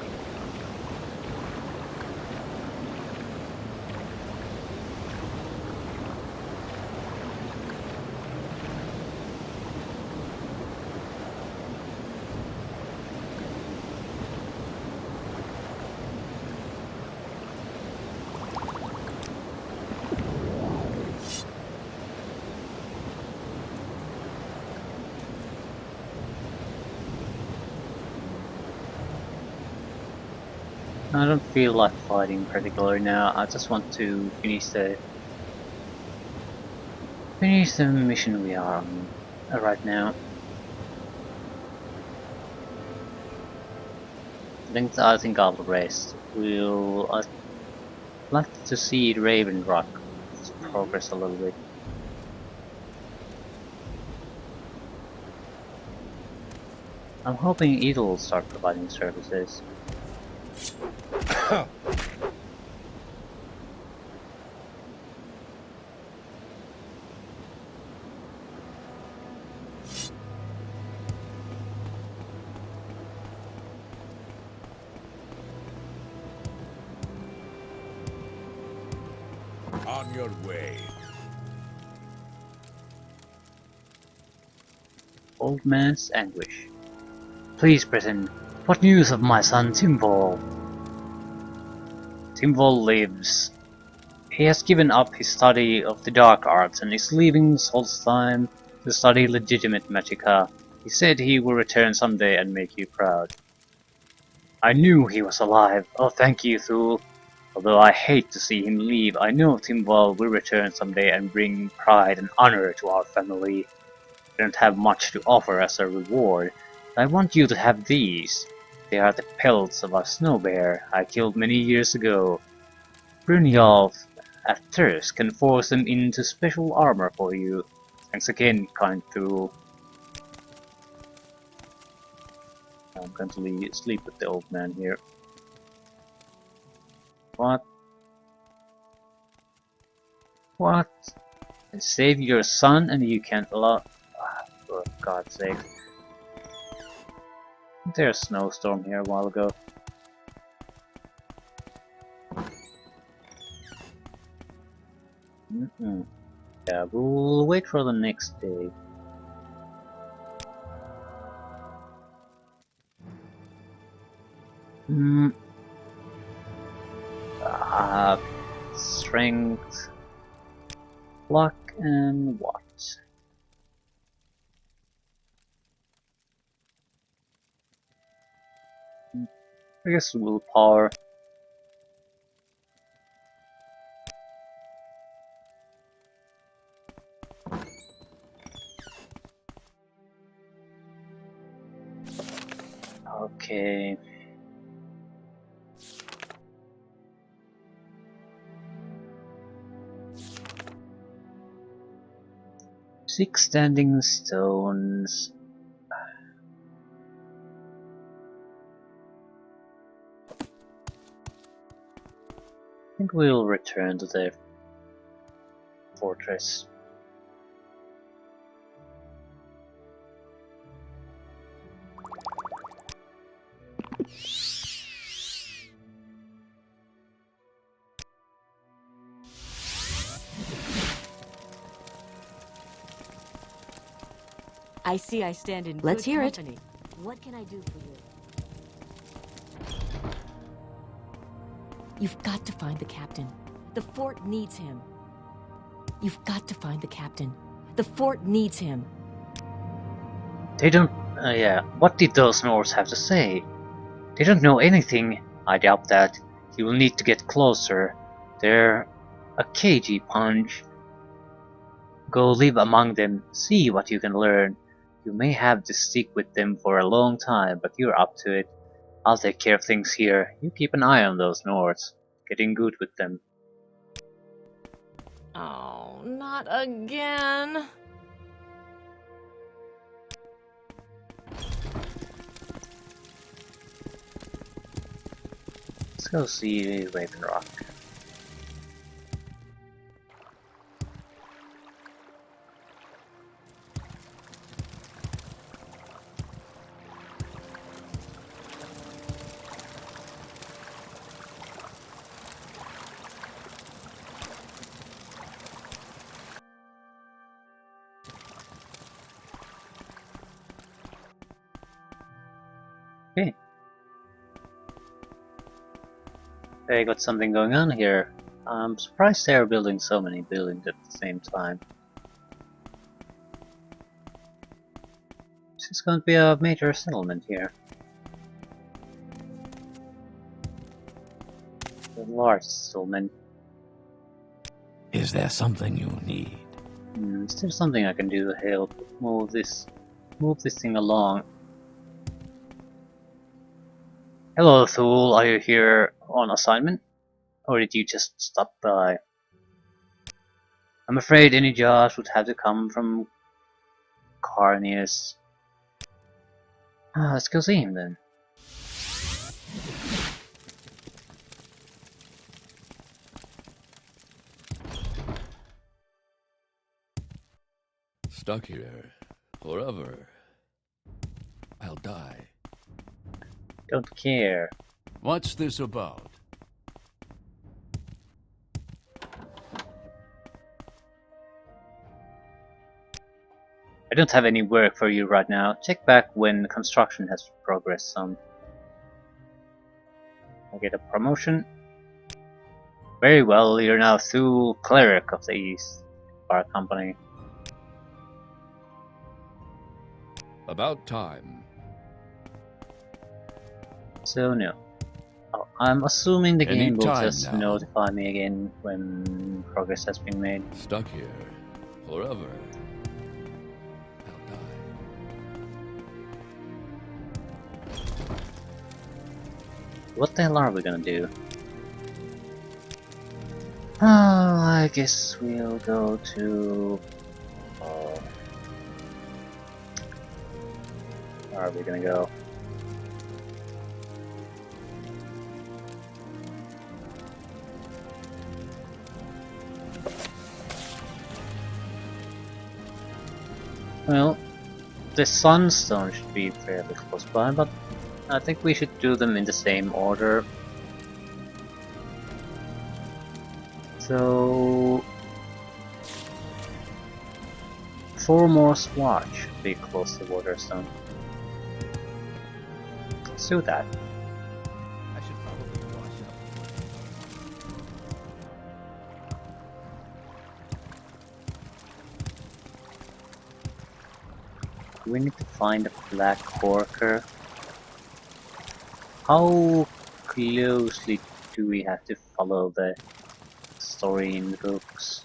[SPEAKER 1] I don't feel like fighting particularly now. I just want to finish the mission we are on right now. I think I'll rest. I'd like to see Raven Rock progress a little bit. I'm hoping it'll start providing services.
[SPEAKER 2] On your way.
[SPEAKER 1] Old Man's Anguish. Please, Britain, what news of my son Timval? Timval lives. He has given up his study of the dark arts and is leaving Solstheim to study legitimate magicka. He said he will return someday and make you proud. I knew he was alive. Oh, thank you, Thule. Although I hate to see him leave, I know Timval will return someday and bring pride and honor to our family. I don't have much to offer as a reward, but I want you to have these. They are the pelts of a snow bear I killed many years ago. Brynjolf at thirst can force them into special armor for you. Thanks again, kind Thule. I'm going to sleep with the old man here. What? What? And save your son and you can't allow... for God's sake. There's a snowstorm here a while ago. Yeah, we'll wait for the next day. Strength, luck, and what? I guess willpower. Okay. 6 standing stones. I think we'll return to the fortress.
[SPEAKER 4] I see I stand in
[SPEAKER 5] Let's
[SPEAKER 4] good
[SPEAKER 5] hear it.
[SPEAKER 4] company. What can I do for you? You've got to find the captain. The fort needs him. You've got to find the captain. The fort needs him.
[SPEAKER 1] They don't. Yeah, what did those Norse have to say? They don't know anything. I doubt that. You will need to get closer. They're a cagey punch. Go live among them, see what you can learn. You may have to stick with them for a long time, but you're up to it. I'll take care of things here. You keep an eye on those Nords. Getting good with them.
[SPEAKER 4] Oh, not again.
[SPEAKER 1] Let's go see Raven Rock. Okay. They got something going on here. I'm surprised they're building so many buildings at the same time. This is going to be a major settlement here. A large settlement.
[SPEAKER 6] Is there something you need?
[SPEAKER 1] Is there something I can do to help move this thing along? Hello, Thule. Are you here on assignment? Or did you just stop by? I'm afraid any jobs would have to come from Carnius. Let's go see him then.
[SPEAKER 6] Stuck here forever. I'll die.
[SPEAKER 1] Don't care.
[SPEAKER 6] What's this about?
[SPEAKER 1] I don't have any work for you right now. Check back when construction has progressed some. I get a promotion. Very well, you're now Thule Cleric of the East Bar Company.
[SPEAKER 6] About time.
[SPEAKER 1] So no. Oh, I'm assuming the
[SPEAKER 6] Any
[SPEAKER 1] game will
[SPEAKER 6] time
[SPEAKER 1] just
[SPEAKER 6] now.
[SPEAKER 1] notify me again when progress has been made.
[SPEAKER 6] Stuck here forever. I'll die.
[SPEAKER 1] What the hell are we gonna do? I guess we'll go to... where are we gonna go? Well, the Sunstone should be fairly close by, but I think we should do them in the same order. So... 4 more SWAT should be close to Waterstone. Let's do that.
[SPEAKER 6] I should probably wash up.
[SPEAKER 1] We need to find a black corker. How closely do we have to follow the story in the books?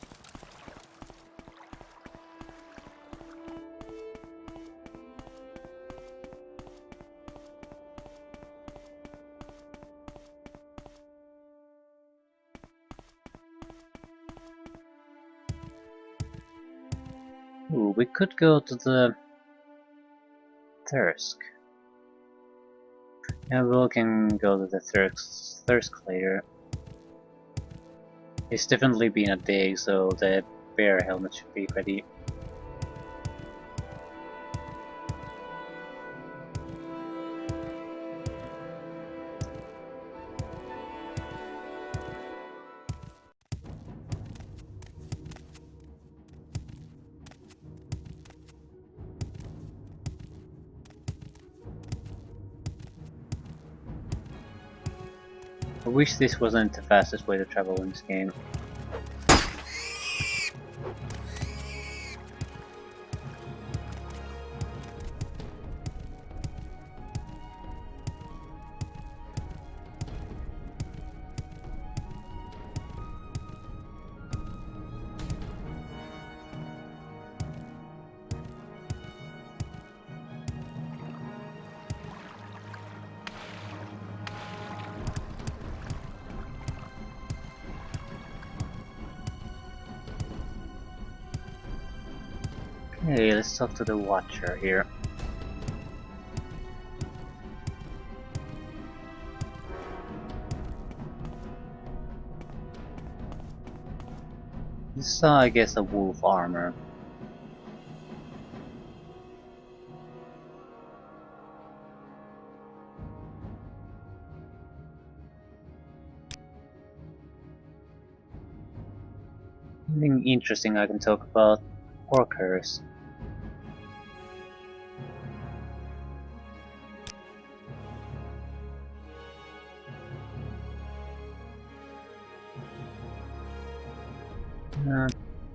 [SPEAKER 1] Ooh, we could go to the Thirsk. Yeah, we can go to the Thirsk later. It's definitely been a day, so the bear helmet should be ready. I wish this wasn't the fastest way to travel in this game. Okay, let's talk to the Watcher here. This is, I guess, a wolf armor. Anything interesting I can talk about? Workers.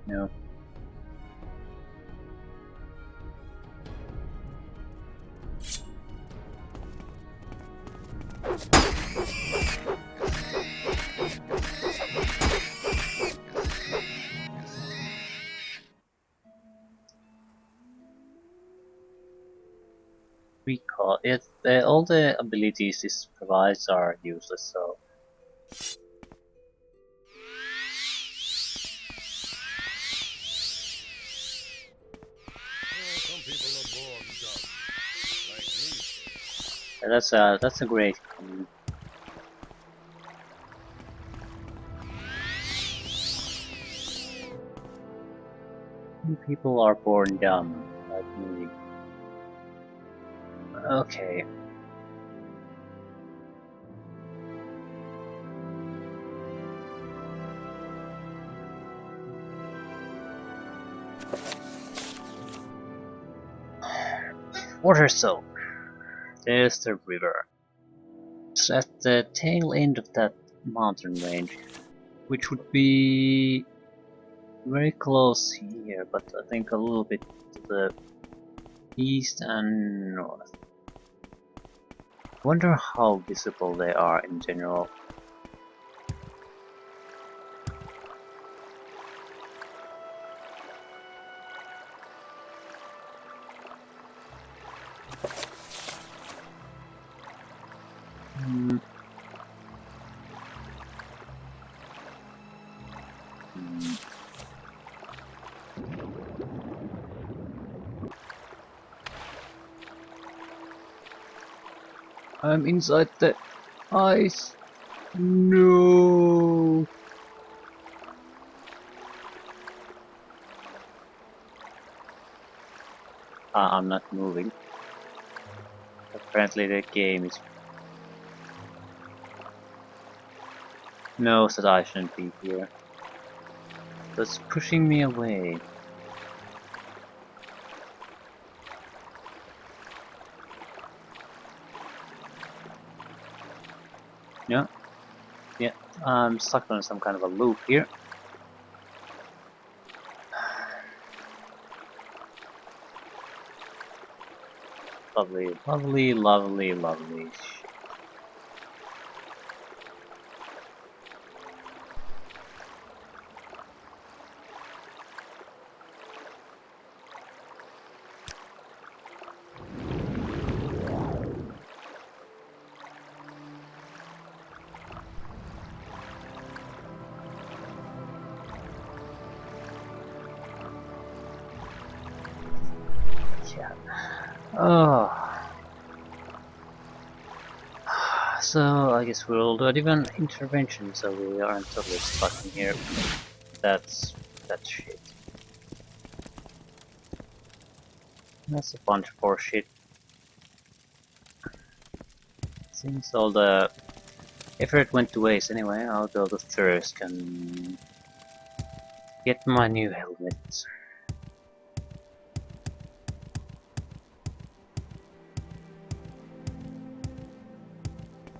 [SPEAKER 1] No. Recall. All the abilities this provides are useless, so.
[SPEAKER 2] Some people are born dumb, like me.
[SPEAKER 1] That's a great comment. Some people are born dumb, like me. Okay. Water soak. There's the river. It's at the tail end of that mountain range, which would be very close here, but I think a little bit to the east and north. I wonder how visible they are in general. Hmm. Hmm. I'm inside the ice. No. I'm not moving. Apparently the game is knows that I shouldn't be here. That's pushing me away. Yeah. Yeah. I'm stuck on some kind of a loop here. Lovely, lovely, lovely, lovely. Yeah. Oh. So I guess we'll do a different intervention so we aren't totally stuck in here. That's shit. That's a bunch of horse shit. Since all the effort went to waste anyway, I'll go to Thirsk and get my new helmet.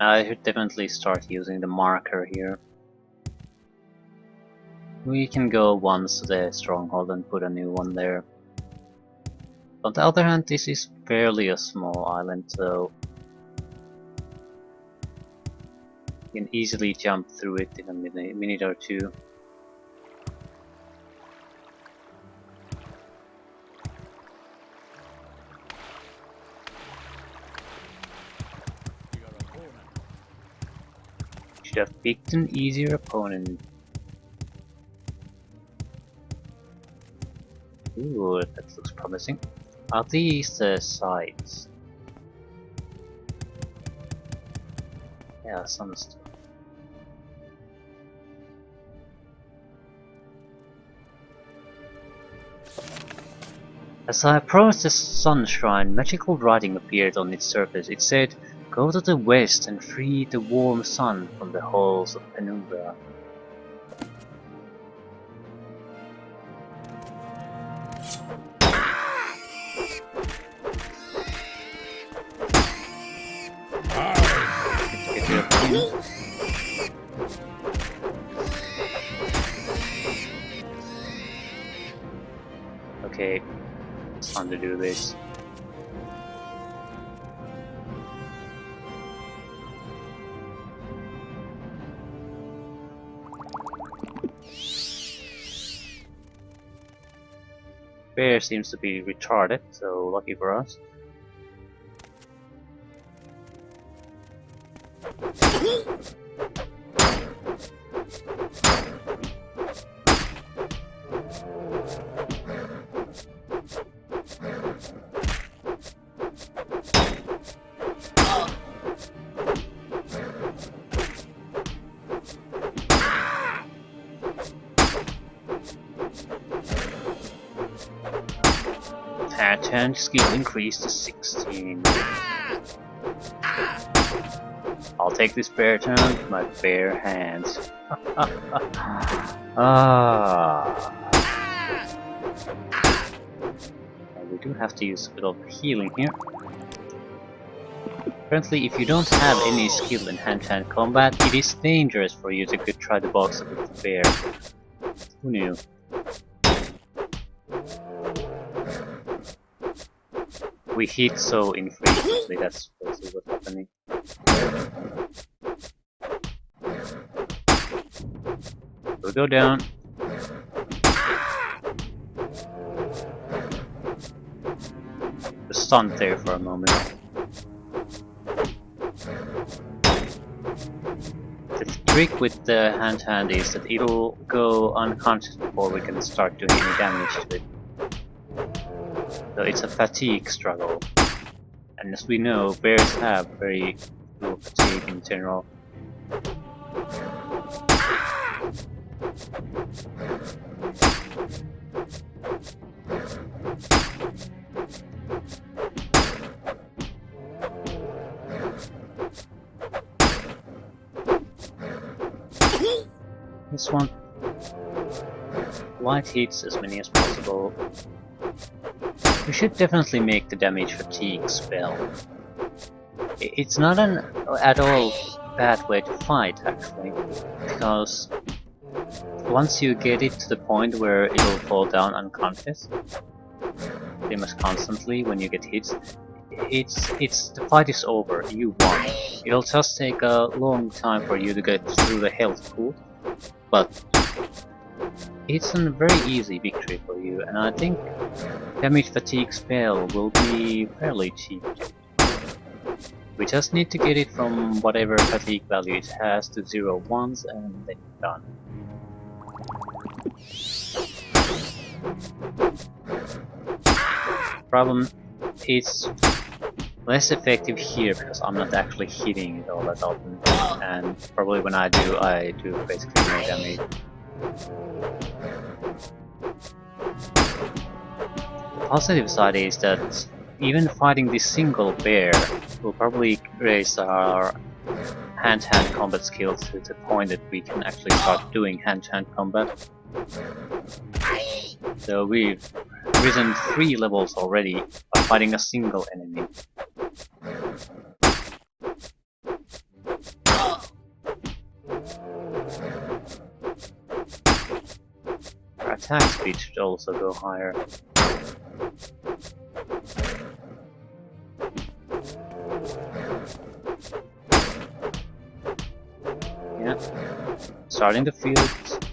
[SPEAKER 1] I should definitely start using the marker here. We can go once to the stronghold and put a new one there. On the other hand, this is barely a small island, so you can easily jump through it in a minute or two. Should have picked an easier opponent. Ooh, that looks promising. Are these the sides? Yeah, some stuff. As I approached the sun shrine, magical writing appeared on its surface. It said, "Go to the west and free the warm sun from the halls of Penumbra." Get rid of him. Okay, it's time to do this. Bear seems to be retarded, so lucky for us. Hand skill increased to 16. I'll take this bear turn with my bare hands. And we do have to use a bit of healing here. Apparently, if you don't have any skill in hand-to-hand combat, it is dangerous for you to try to box it with the bear. Who knew? We hit so infrequently, that's basically what's happening. We'll go down. Just stunned there for a moment. The trick with the hand-hand is that it'll go unconscious before we can start doing any damage to it. So it's a fatigue struggle. And as we know, bears have very low fatigue in general. This one. Light hits as many as possible. We should definitely make the damage fatigue spell. It's not an at all bad way to fight, actually, because once you get it to the point where it'll fall down unconscious, pretty much constantly when you get hit, the fight is over. You won. It'll just take a long time for you to get through the health pool, but it's a very easy victory for you, and I think damage fatigue spell will be fairly cheap. We just need to get it from whatever fatigue value it has to 0 once, and then done. Problem it's less effective here because I'm not actually hitting it all that often, and probably when I do basically no damage. The positive side is that even fighting this single bear will probably raise our hand-to-hand combat skills to the point that we can actually start doing hand-to-hand combat. So we've risen 3 levels already by fighting a single enemy. Our attack speed should also go higher. Yeah, starting to feel it.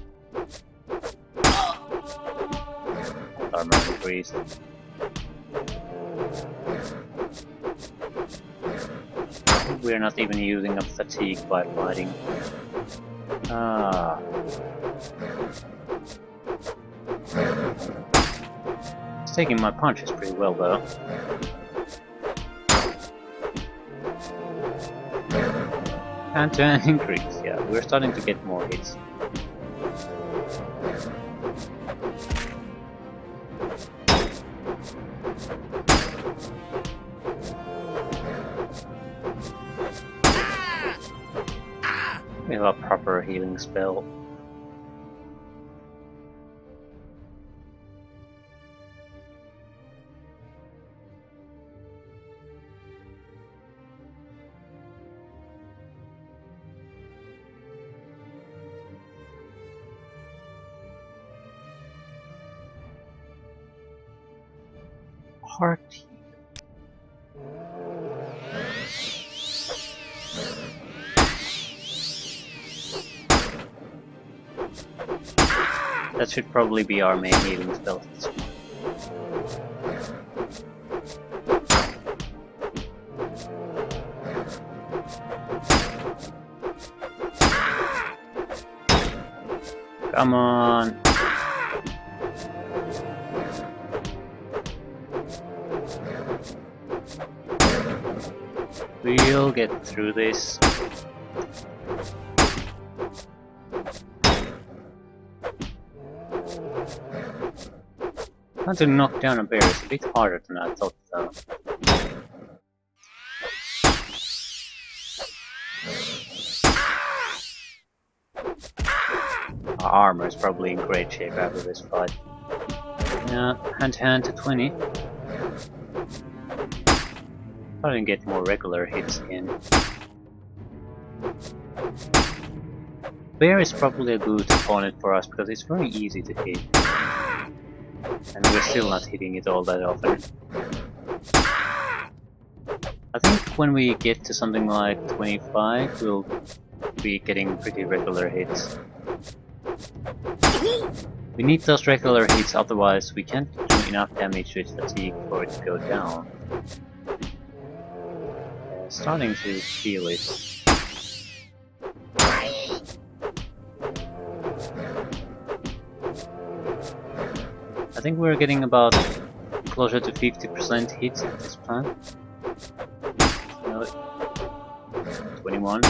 [SPEAKER 1] Armor increased. We're not even using up fatigue by fighting. Ah. It's taking my punches pretty well though. Hand-to-hand increase, yeah, we're starting to get more hits. We have a proper healing spell. Heart. That should probably be our main healing spell. Come on! We'll get through this. How to knock down a bear is a bit harder than I thought though. Our armor is probably in great shape after this fight. Yeah, hand-to-hand to 20. Probably get more regular hits in. Bear is probably a good opponent for us because it's very easy to hit. And we're still not hitting it all that often. I think when we get to something like 25, we'll be getting pretty regular hits. We need those regular hits, otherwise we can't do enough damage with fatigue for it to go down. Starting to feel it. I think we're getting about closer to 50% hits at this time. 21.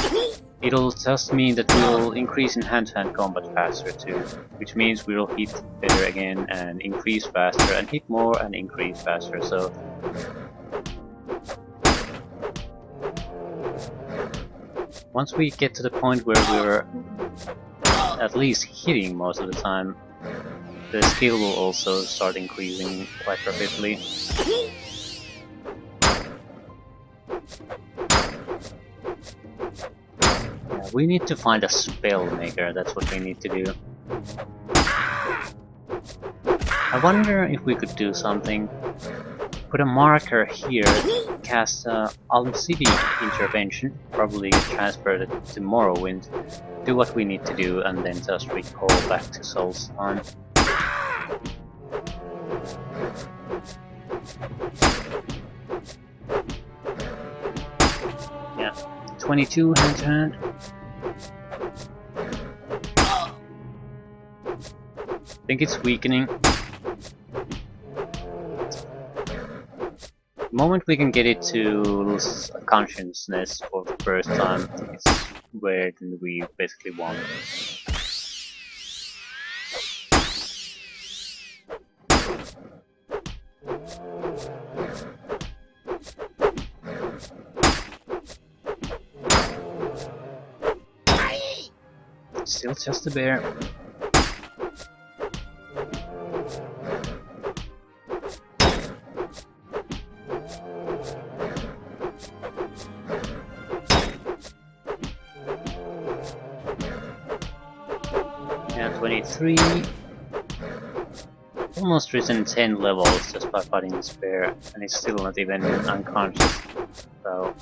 [SPEAKER 1] It'll just mean that we'll increase in hand-to-hand combat faster too, which means we'll hit better again and increase faster and hit more and increase faster, so once we get to the point where we're at least hitting most of the time, the skill will also start increasing quite rapidly. Yeah, we need to find a spell maker, that's what we need to do. I wonder if we could do something. Put a marker here, cast City intervention, probably get transferred to Morrowind, do what we need to do, and then just recall back to Soulstorm. Yeah, 22 hand-to-hand. I think it's weakening. The moment we can get it to lose consciousness for the first time, it's where we basically won. Still just a bear. Yeah, 23. Almost risen 10 levels just by fighting this bear, and it's still not even unconscious. So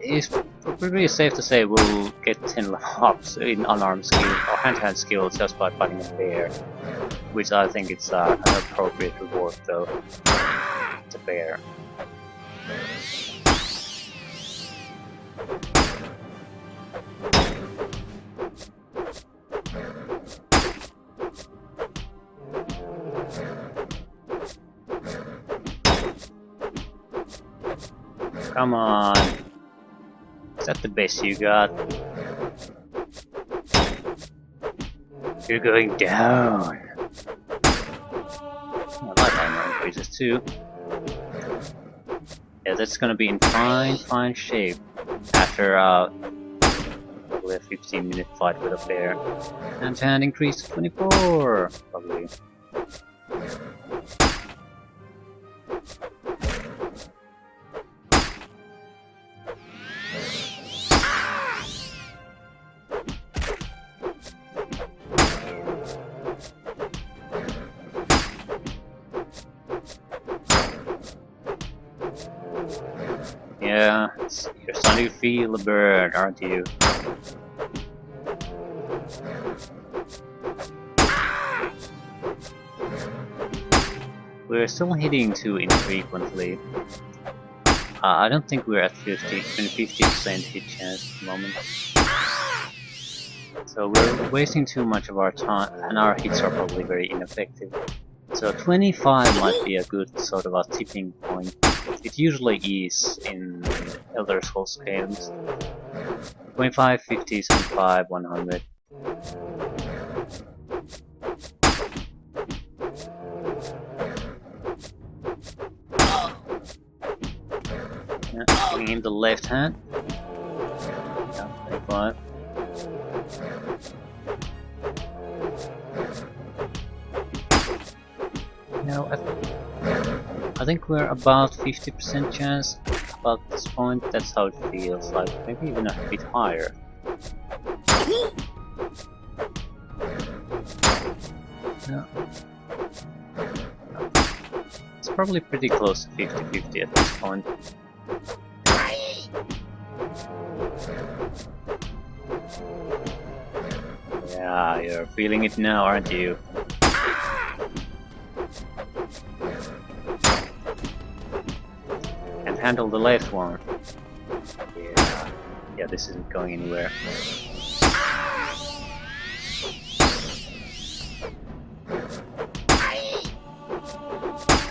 [SPEAKER 1] it's pretty safe to say we'll get 10 level ups in unarmed skill or hand-to-hand skills just by fighting a bear, which I think it's an appropriate reward though. It's a bear. Come on. Is that the best you got? You're going down. My life armor increases too. Yeah, that's gonna be in fine shape after probably a 15-minute fight with a bear. Hand-to-hand increase to 24, probably. Yeah, you're starting to feel the burn, aren't you? We're still hitting too infrequently. I don't think we're at 50% hit chance at the moment. So we're wasting too much of our time, and our hits are probably very ineffective. So 25 might be a good sort of a tipping point. It usually is in Elder Scrolls games. 25, 50, 75, 100. Yeah, giving him the left hand. Yeah, 25. No, I think we're about 50% chance about this point. That's how it feels like. Maybe even a bit higher. No. It's probably pretty close to 50-50 at this point. Yeah, you're feeling it now, aren't you? And handle the left one. Yeah, this isn't going anywhere.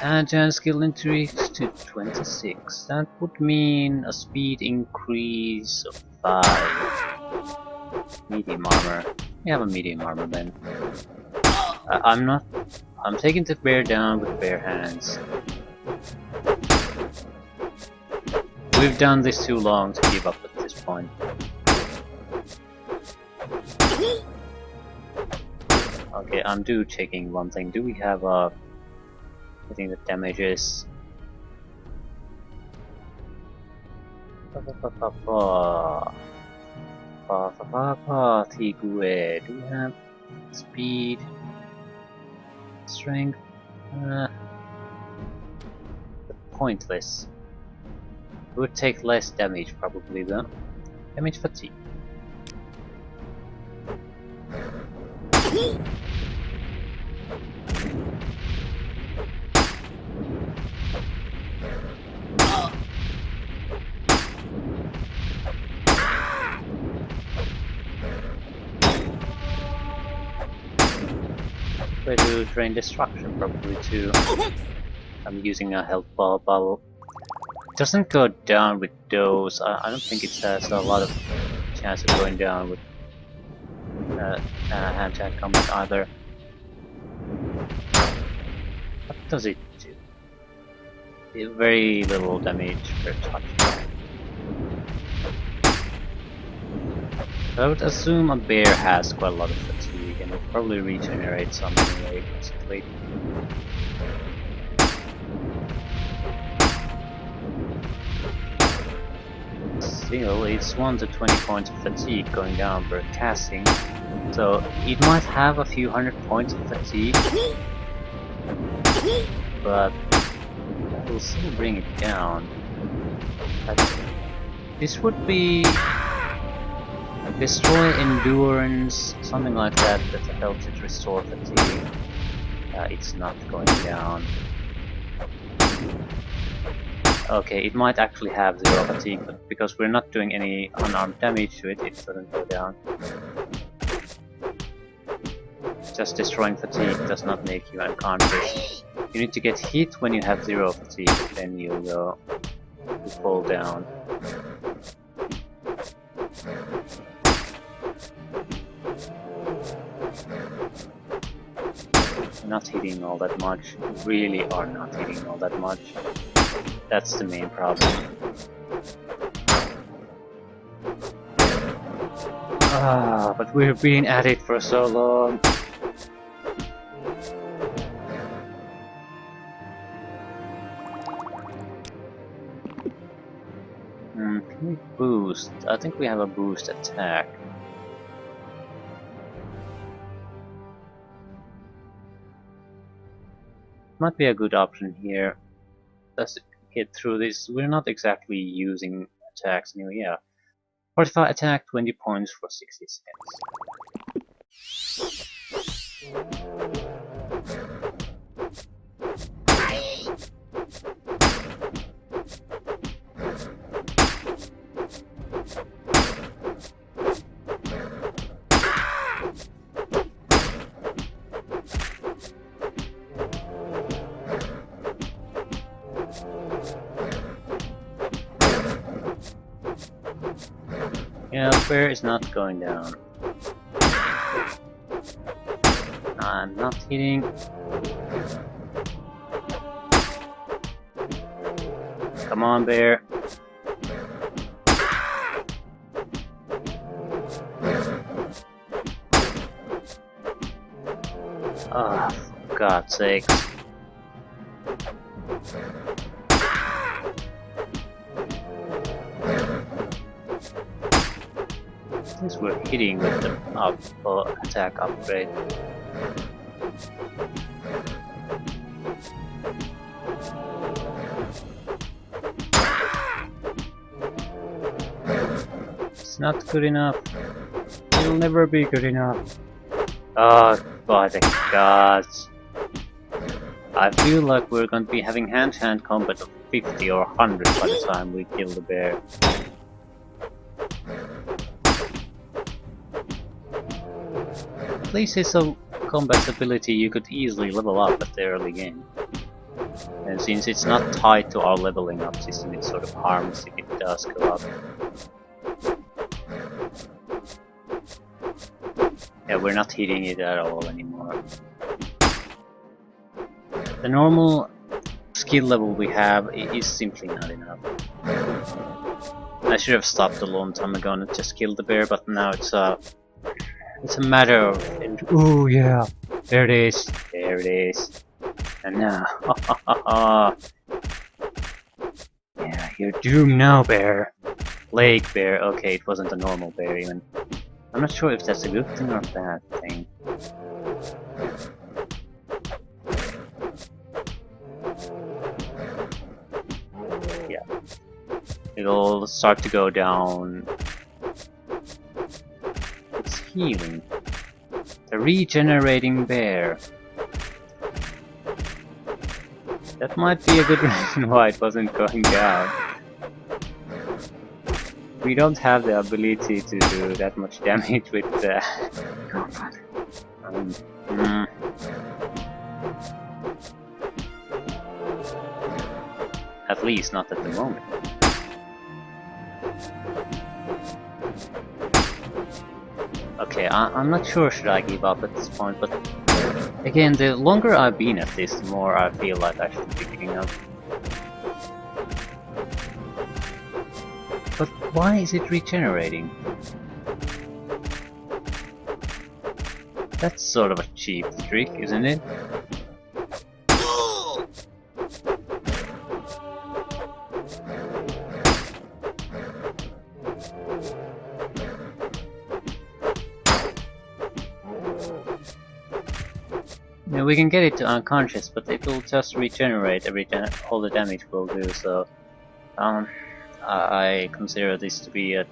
[SPEAKER 1] And skill increase to 26. That would mean a speed increase of 5. Medium armor. We have a medium armor then. I'm taking the bear down with bare hands. We've done this too long to give up at this point. Okay, I'm checking one thing. Do we have a... I think the damage is... Do we have speed? Strength? Pointless. It would take less damage probably though. Damage fatigue. Way to drain destruction probably too. I'm using a health bubble. It doesn't go down with those. I don't think it has a lot of chance of going down with hand-to-hand combat either. What does it do? Very little damage per touch. I would assume a bear has quite a lot of fatigue and will probably regenerate some anyway, basically. Still, it's 1 to 20 points of fatigue going down per casting, so it might have a few hundred points of fatigue, but that will still bring it down. This would be destroy endurance, something like that, that helps it restore fatigue. It's not going down. Okay, it might actually have 0 fatigue, but because we're not doing any unarmed damage to it, it doesn't go down. Just destroying fatigue does not make you unconscious. You need to get hit when you have 0 fatigue, then you fall down. Not hitting all that much. You really are not hitting all that much. That's the main problem. But we've been at it for so long. Can we boost? I think we have a boost attack. Might be a good option here. Let's get through this. We're not exactly using attacks anyway, yeah. Fortify attack, 20 points for 60 seconds. Yeah, bear is not going down. I'm not hitting. Come on, bear. Ah, for God's sakes. Since we're hitting with the attack upgrade. It's not good enough. It'll never be good enough. Oh, by the gods. I feel like we're going to be having hand-to-hand combat of 50 or 100 by the time we kill the bear. At least it's a combat ability you could easily level up at the early game. And since it's not tied to our leveling up system, it's sort of harmless if it does go up. Yeah, we're not hitting it at all anymore. The normal skill level we have is simply not enough. I should have stopped a long time ago and just killed the bear, but now it's a matter of... Ooh, yeah, there it is, there it is. And now, yeah, you're doomed now, bear. Lake bear, okay, it wasn't a normal bear even. I'm not sure if that's a good thing or a bad thing. Yeah. It'll start to go down. It's healing. The regenerating bear. That might be a good reason why it wasn't going down. We don't have the ability to do that much damage with the combat. At least not at the moment. Okay, I'm not sure should I give up at this point, but again, the longer I've been at this, the more I feel like I should be giving up. But why is it regenerating? That's sort of a cheap trick, isn't it? Yeah, we can get it to unconscious, but it will just regenerate all the damage will do, so I consider this to be a...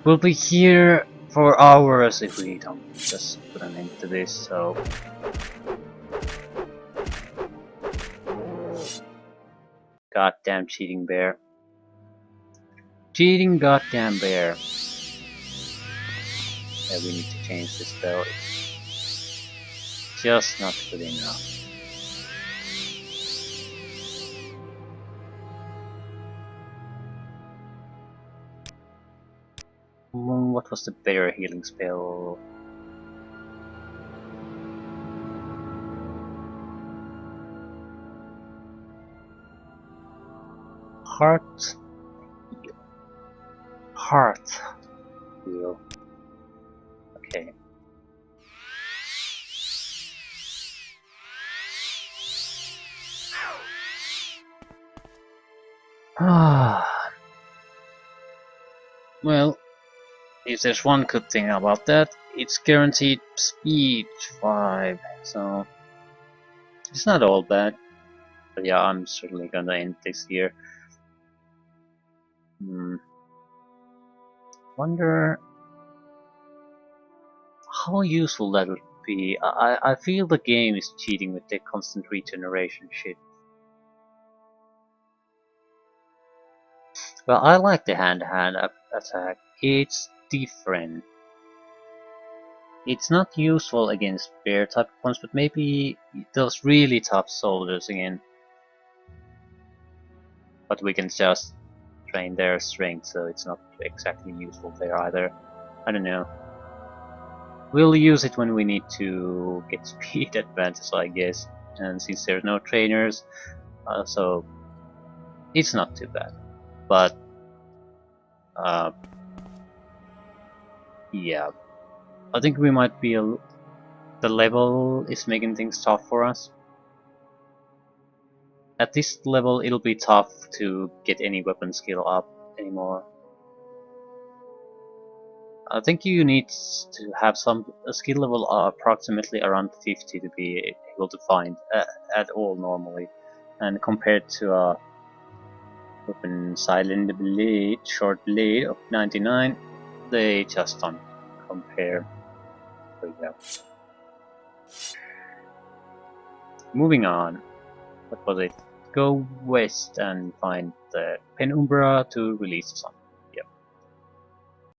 [SPEAKER 1] We'll be here for hours if we don't just put an end to this, so... Goddamn cheating bear. Cheating goddamn bear. Yeah, we need to change this spell. It's just not good enough. What was the better healing spell? Heart heal. Heart heal. Okay. Well, if there's one good thing about that, it's guaranteed speed 5, so it's not all bad. But yeah, I'm certainly gonna end this here. Wonder how useful that would be. I feel the game is cheating with the constant regeneration shit. Well, I like the hand-to-hand attack. It's different. It's not useful against bear type ones, but maybe those really tough soldiers again. But we can just train their strength, so it's not exactly useful there either. I don't know. We'll use it when we need to get speed advantage, I guess. And since there's no trainers, so it's not too bad. But yeah, I think we might be the level is making things tough for us. At this level, it'll be tough to get any weapon skill up anymore. I think you need to have a skill level approximately around 50 to be able to find at all normally, and compared to a weapon silent blade, short blade of 99, they just don't compare. So yeah. Moving on. What was it? Go west and find the Penumbra to release the sun.